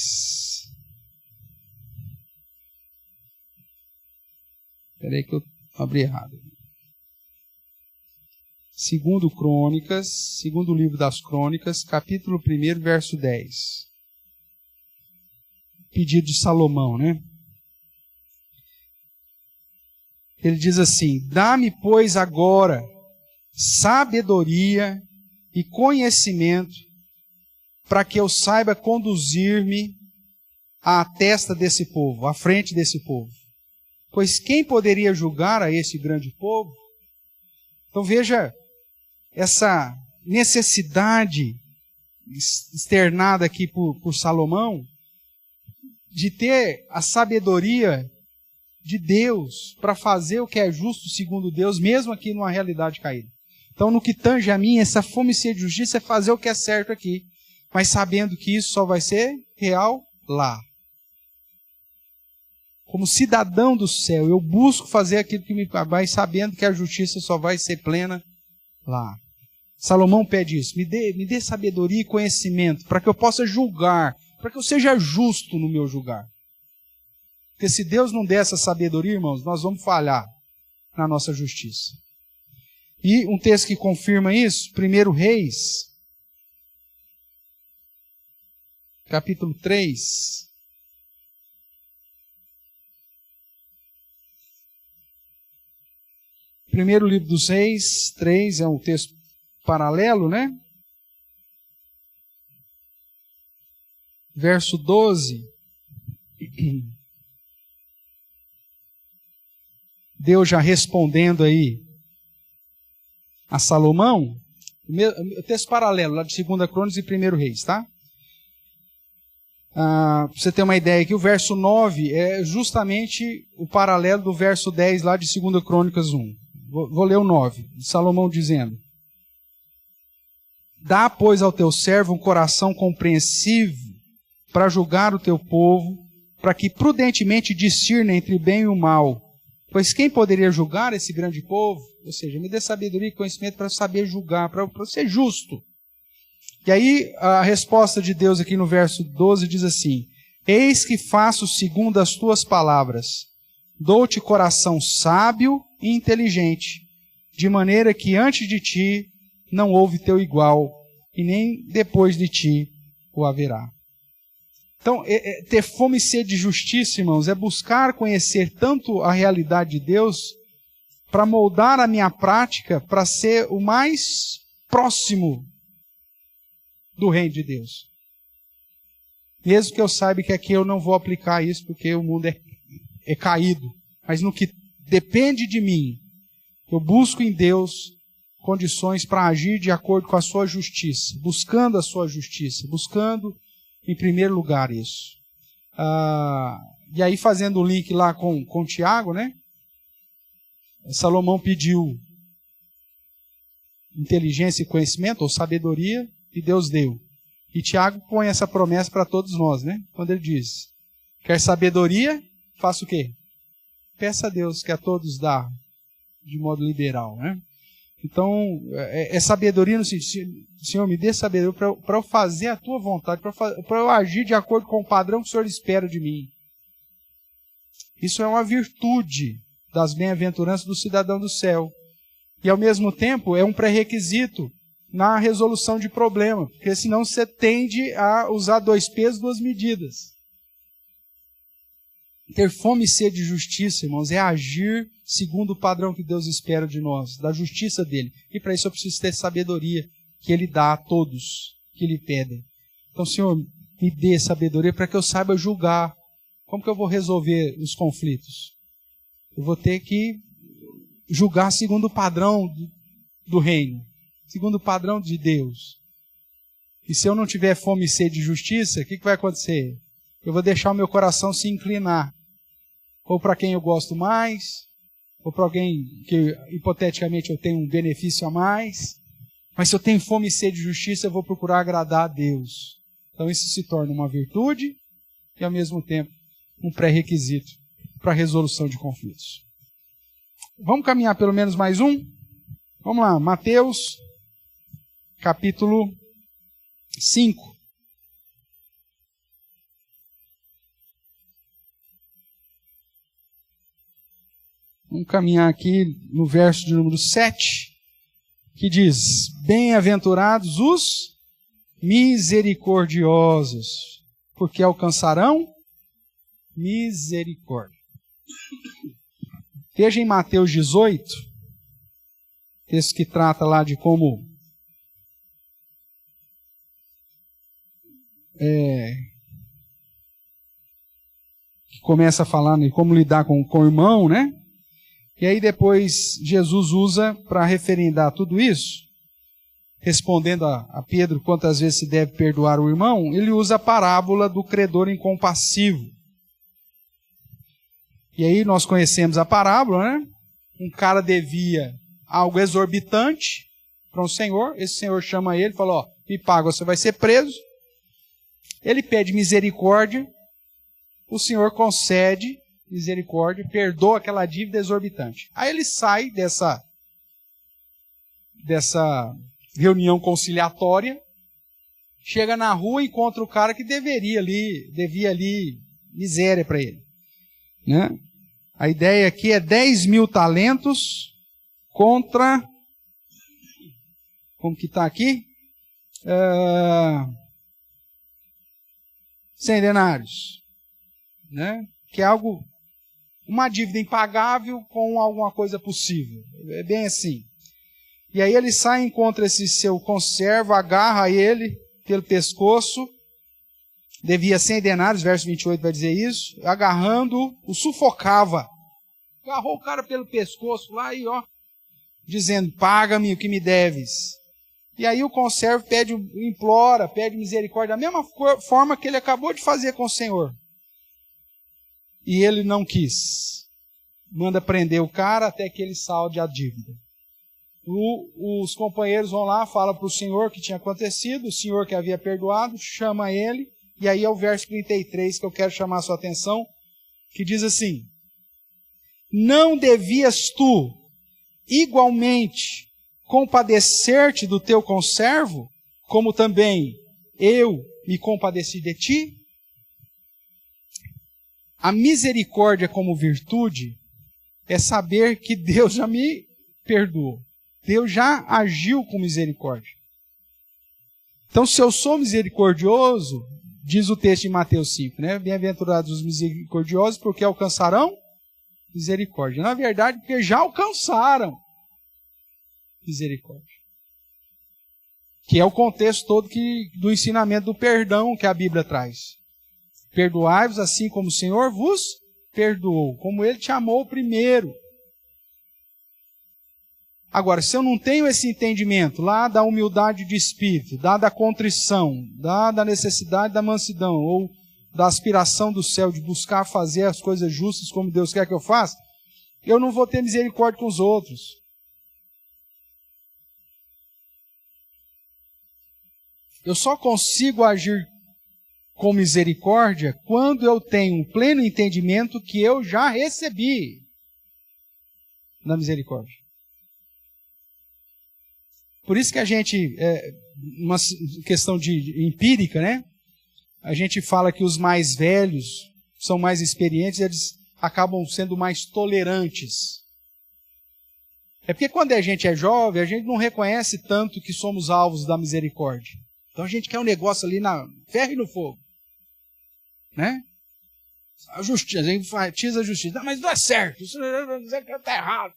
Espera aí que eu abri errado. segundo livro das Crônicas, capítulo 1, verso 10. Pedido de Salomão, né? Ele diz assim: dá-me, pois, agora sabedoria e conhecimento, para que eu saiba conduzir-me à testa desse povo, à frente desse povo. Pois quem poderia julgar a esse grande povo? Então veja essa necessidade externada aqui por Salomão de ter a sabedoria de Deus para fazer o que é justo segundo Deus, mesmo aqui numa realidade caída. Então, no que tange a mim, essa fome e sede de justiça é fazer o que é certo aqui, mas sabendo que isso só vai ser real lá. Como cidadão do céu, eu busco fazer aquilo que me vai, sabendo que a justiça só vai ser plena lá. Salomão pede isso: me dê sabedoria e conhecimento, para que eu possa julgar, para que eu seja justo no meu julgar. Porque se Deus não der essa sabedoria, irmãos, nós vamos falhar na nossa justiça. E um texto que confirma isso, 1 Reis, capítulo 3. Primeiro livro dos Reis, 3, é um texto paralelo, né? Verso 12. Deus já respondendo aí a Salomão, o texto paralelo, lá de 2 Crônicas e 1 Reis, tá? Para você ter uma ideia aqui, o verso 9 é justamente o paralelo do verso 10 lá de 2 Crônicas 1. Vou ler o 9, de Salomão dizendo: dá, pois, ao teu servo um coração compreensivo para julgar o teu povo, para que prudentemente discirna entre o bem e o mal. Pois quem poderia julgar esse grande povo? Ou seja, me dê sabedoria e conhecimento para saber julgar, para ser justo. E aí a resposta de Deus aqui no verso 12 diz assim: eis que faço segundo as tuas palavras, dou-te coração sábio e inteligente, de maneira que antes de ti não houve teu igual, e nem depois de ti o haverá. Então, ter fome e sede de justiça, irmãos, é buscar conhecer tanto a realidade de Deus, para moldar a minha prática para ser o mais próximo do reino de Deus. Mesmo que eu saiba que aqui eu não vou aplicar isso, porque o mundo é caído. Mas no que depende de mim, eu busco em Deus condições para agir de acordo com a sua justiça, buscando a sua justiça, buscando em primeiro lugar isso. E aí fazendo o link lá com Tiago, né? Salomão pediu inteligência e conhecimento, ou sabedoria, e Deus deu. E Tiago põe essa promessa para todos nós, né? Quando ele diz: quer sabedoria, faça o quê? Peça a Deus, que a todos dá, de modo liberal, né? Então, é sabedoria no sentido: Senhor, me dê sabedoria para eu fazer a tua vontade, para eu agir de acordo com o padrão que o Senhor espera de mim. Isso é uma virtude das bem-aventuranças do cidadão do céu. E, ao mesmo tempo, é um pré-requisito na resolução de problema, porque senão você tende a usar 2 pesos, 2 medidas. Ter fome e sede de justiça, irmãos, é agir segundo o padrão que Deus espera de nós, da justiça dele. E para isso eu preciso ter sabedoria que ele dá a todos que lhe pedem. Então, Senhor, me dê sabedoria para que eu saiba julgar. Como que eu vou resolver os conflitos? Eu vou ter que julgar segundo o padrão do reino, segundo o padrão de Deus. E se eu não tiver fome e sede de justiça, o que vai acontecer? Eu vou deixar o meu coração se inclinar. Ou para quem eu gosto mais, ou para alguém que, hipoteticamente, eu tenho um benefício a mais. Mas se eu tenho fome e sede de justiça, eu vou procurar agradar a Deus. Então isso se torna uma virtude e, ao mesmo tempo, um pré-requisito para a resolução de conflitos. Vamos caminhar pelo menos mais um? Vamos lá, Mateus, capítulo 5. Vamos caminhar aqui no verso de número 7. que diz: bem-aventurados os misericordiosos, porque alcançarão misericórdia. Veja em Mateus 18, texto que trata lá de como que começa a falar de como lidar com o irmão, né? E aí depois Jesus usa para referendar tudo isso, respondendo a Pedro quantas vezes se deve perdoar o irmão, ele usa a parábola do credor incompassivo. E aí nós conhecemos a parábola, né? Um cara devia algo exorbitante para um senhor, esse senhor chama ele e fala: ó, me paga, você vai ser preso. Ele pede misericórdia, o senhor concede misericórdia, perdoa aquela dívida exorbitante. Aí ele sai dessa reunião conciliatória, chega na rua e encontra o cara que devia ali miséria para ele, né? A ideia aqui é 10.000 talentos contra, como que está aqui? 100 denários, né? Que é algo, uma dívida impagável com alguma coisa possível. É bem assim. E aí ele sai e encontra esse seu conservo, agarra ele pelo pescoço, devia 100 denários, verso 28 vai dizer isso, agarrando, o sufocava. Agarrou o cara pelo pescoço lá e dizendo: paga-me o que me deves. E aí o conservo implora, pede misericórdia, da mesma forma que ele acabou de fazer com o Senhor. E ele não quis. Manda prender o cara até que ele salde a dívida. Os companheiros vão lá, falam para o senhor o que tinha acontecido, o senhor que havia perdoado, chama ele, e aí é o verso 33 que eu quero chamar a sua atenção, que diz assim: não devias tu igualmente compadecer-te do teu conservo, como também eu me compadeci de ti? A misericórdia como virtude é saber que Deus já me perdoou. Deus já agiu com misericórdia. Então, se eu sou misericordioso, diz o texto de Mateus 5, né? Bem-aventurados os misericordiosos, porque alcançarão misericórdia. Na verdade, porque já alcançaram misericórdia. Que é o contexto todo do ensinamento do perdão que a Bíblia traz. Perdoai-vos assim como o Senhor vos perdoou, como Ele te amou primeiro. Agora, se eu não tenho esse entendimento lá da humildade de espírito, da contrição, da necessidade da mansidão, ou da aspiração do céu de buscar fazer as coisas justas como Deus quer que eu faça, eu não vou ter misericórdia com os outros. Eu só consigo agir com misericórdia quando eu tenho um pleno entendimento que eu já recebi na misericórdia. Por isso que a gente, uma questão empírica, né? A gente fala que os mais velhos são mais experientes, eles acabam sendo mais tolerantes. É porque quando a gente é jovem, a gente não reconhece tanto que somos alvos da misericórdia. Então a gente quer um negócio ali na ferro e no fogo. Né? A justiça, a gente enfatiza a justiça. Não, mas não é certo, isso está errado.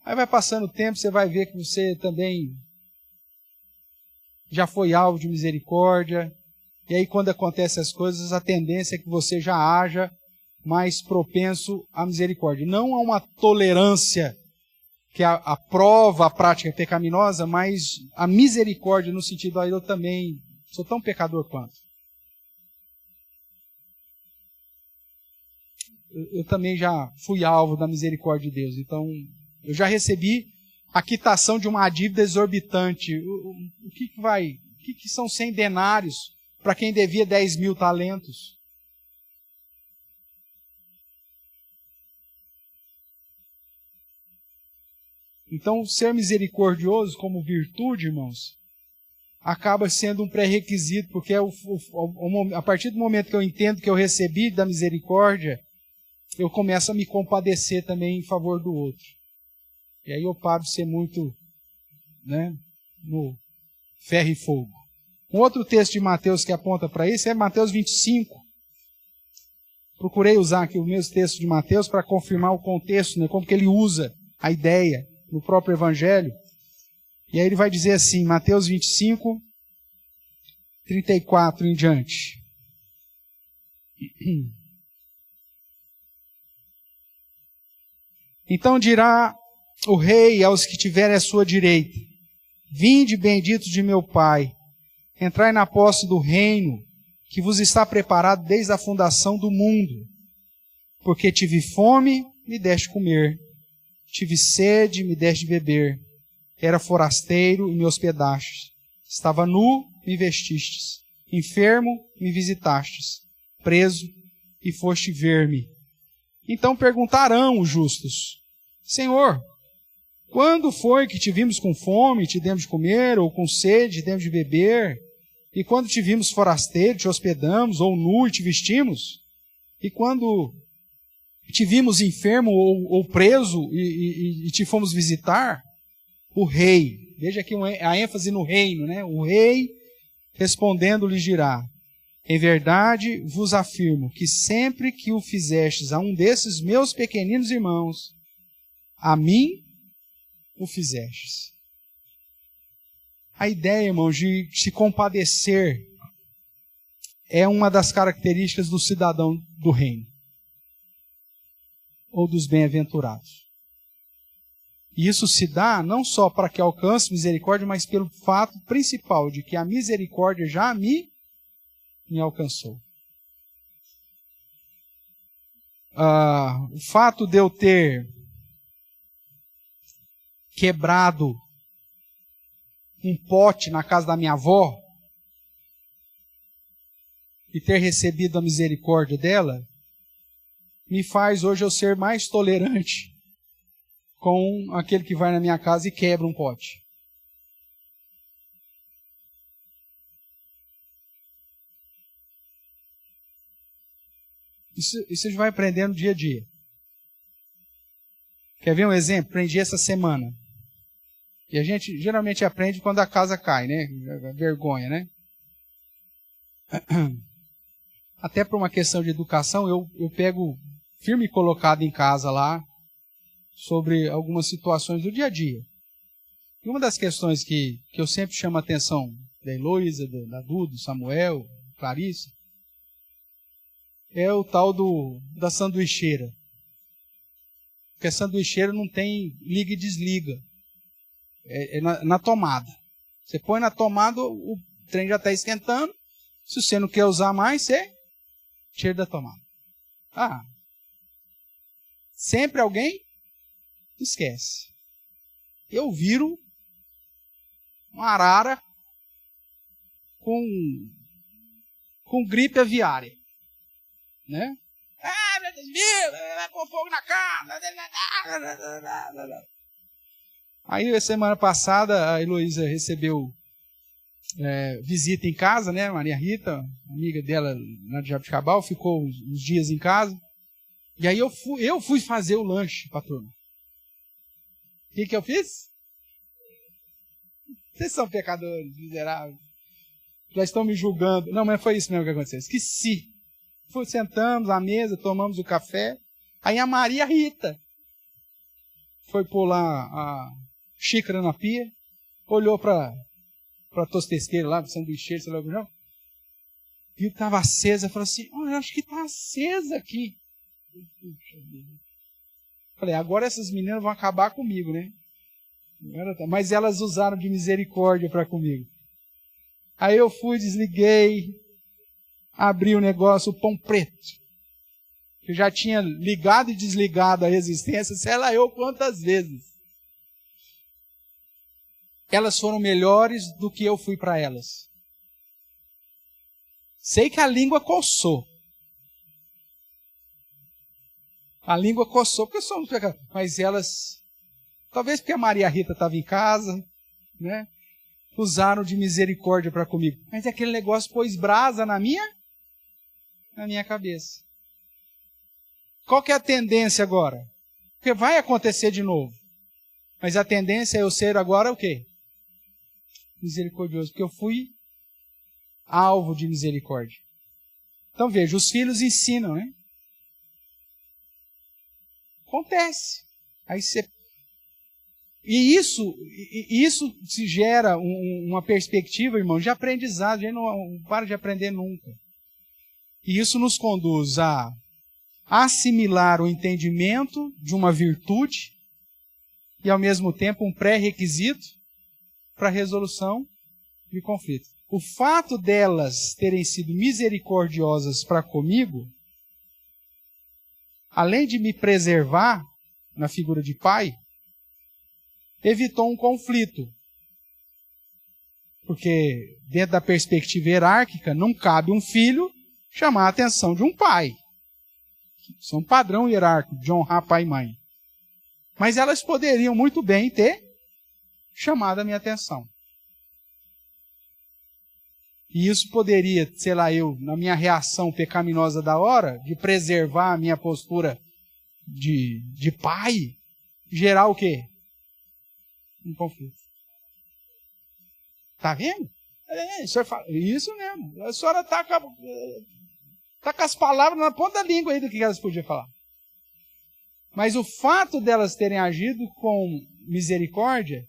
Aí vai passando o tempo, você vai ver que você também já foi alvo de misericórdia. E aí quando acontecem as coisas, a tendência é que você já haja mais propenso à misericórdia. Não a uma tolerância que aprova a prática pecaminosa, mas a misericórdia no sentido, eu também sou tão pecador quanto. Eu também já fui alvo da misericórdia de Deus. Então, eu já recebi a quitação de uma dívida exorbitante. O que são 100 denários para quem devia 10.000 talentos? Então, ser misericordioso como virtude, irmãos, acaba sendo um pré-requisito, porque a partir do momento que eu entendo que eu recebi da misericórdia, eu começo a me compadecer também em favor do outro. E aí eu paro de ser muito né, no ferro e fogo. Um outro texto de Mateus que aponta para isso é Mateus 25. Procurei usar aqui o mesmo texto de Mateus para confirmar o contexto, né, como que ele usa a ideia no próprio Evangelho. E aí ele vai dizer assim, Mateus 25, 34 em diante. Então dirá o rei aos que tiverem à sua direita: vinde, benditos de meu Pai, entrai na posse do reino que vos está preparado desde a fundação do mundo. Porque tive fome, me deste comer. Tive sede, me deste beber. Era forasteiro e me hospedastes. Estava nu, me vestistes. Enfermo, me visitastes. Preso, e foste ver-me. Então perguntarão os justos: Senhor, quando foi que te vimos com fome e te demos de comer, ou com sede e te demos de beber? E quando te vimos forasteiro, te hospedamos, ou nu e te vestimos? E quando te vimos enfermo ou preso e te fomos visitar? O rei, veja aqui a ênfase no reino, né? O rei respondendo lhes dirá: em verdade vos afirmo que sempre que o fizestes a um desses meus pequeninos irmãos, a mim o fizestes. A ideia, irmãos, de se compadecer é uma das características do cidadão do reino, ou dos bem-aventurados. E isso se dá não só para que alcance misericórdia, mas pelo fato principal de que a misericórdia já me alcançou. O fato de eu ter quebrado um pote na casa da minha avó e ter recebido a misericórdia dela, me faz hoje eu ser mais tolerante com aquele que vai na minha casa e quebra um pote. Isso a gente vai aprendendo dia a dia. Quer ver um exemplo? Aprendi essa semana. E a gente geralmente aprende quando a casa cai, né? Vergonha, né? Até por uma questão de educação, eu pego firme e colocado em casa lá sobre algumas situações do dia a dia. E uma das questões que eu sempre chamo a atenção da Heloísa, da Duda, do Samuel, Clarice, é o tal da sanduicheira. Porque a sanduicheira não tem liga e desliga. É na tomada. Você põe na tomada, o trem já está esquentando. Se você não quer usar mais, você tira da tomada. Sempre alguém esquece. Eu viro uma arara com gripe aviária. Né? Meu Deus, vai pôr fogo na casa. Aí, a semana passada, a Heloísa recebeu visita em casa, né? Maria Rita, amiga dela na de Jabuticabal, ficou uns dias em casa. E aí eu fui fazer o lanche para a turma. O que eu fiz? Vocês são pecadores, miseráveis. Já estão me julgando. Não, mas foi isso mesmo que aconteceu. Esqueci. Sentamos à mesa, tomamos o café. Aí a Maria Rita foi pôr lá a xícara na pia, olhou para a tostesqueira lá, para o sanduicheiro, sei lá o que não. Viu que estava acesa, falou assim: eu acho que está acesa aqui. Falei, agora essas meninas vão acabar comigo, né? Mas elas usaram de misericórdia para comigo. Aí eu fui, desliguei, abri o negócio, o pão preto. Eu já tinha ligado e desligado a resistência, sei lá eu quantas vezes. Elas foram melhores do que eu fui para elas. Sei que a língua coçou. A língua coçou, porque somos pecadores. Mas elas, talvez porque a Maria Rita estava em casa, né? Usaram de misericórdia para comigo. Mas aquele negócio pôs brasa na minha cabeça. Qual que é a tendência agora? Porque vai acontecer de novo. Mas a tendência é eu ser agora o quê? misericordioso, porque eu fui alvo de misericórdia. Então veja, os filhos ensinam, né? Acontece. Aí você... E isso se gera uma perspectiva, irmão, de aprendizado. A gente não para de aprender nunca. E isso nos conduz a assimilar o entendimento de uma virtude e, ao mesmo tempo, um pré-requisito para a resolução de conflito. O fato delas terem sido misericordiosas para comigo, além de me preservar na figura de pai, evitou um conflito. Porque, dentro da perspectiva hierárquica, não cabe um filho chamar a atenção de um pai. Isso é um padrão hierárquico de honrar pai e mãe. Mas elas poderiam muito bem ter chamado a minha atenção. E isso poderia, sei lá, eu, na minha reação pecaminosa da hora, de preservar a minha postura de pai, gerar o quê? Um conflito. Tá vendo? O senhor fala, isso mesmo. A senhora tá com as palavras na ponta da língua aí do que elas podiam falar. Mas o fato delas terem agido com misericórdia,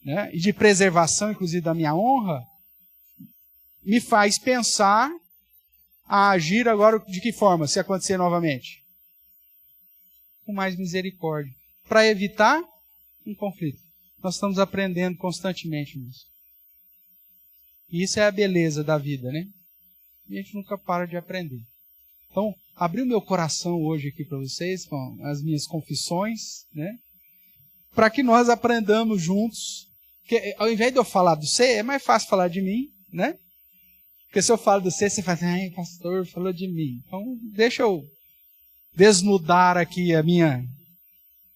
né, e de preservação, inclusive, da minha honra, me faz pensar a agir agora de que forma, se acontecer novamente? Com mais misericórdia. Para evitar um conflito. Nós estamos aprendendo constantemente nisso. E isso é a beleza da vida, né? E a gente nunca para de aprender. Então, abri o meu coração hoje aqui para vocês, com as minhas confissões, né? Para que nós aprendamos juntos. Porque ao invés de eu falar do você, é mais fácil falar de mim, né? Porque se eu falo do você fala, ai, pastor, falou de mim. Então, deixa eu desnudar aqui a minha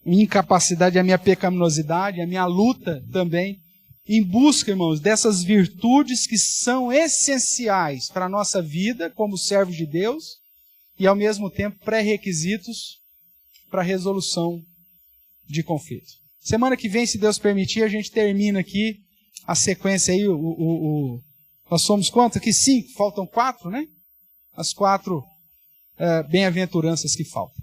incapacidade, a minha pecaminosidade, a minha luta também, em busca, irmãos, dessas virtudes que são essenciais para a nossa vida como servos de Deus e, ao mesmo tempo, pré-requisitos para a resolução de conflito. Semana que vem, se Deus permitir, a gente termina aqui a sequência aí, nós somos quantos aqui? 5, faltam 4, né? As 4 bem-aventuranças que faltam.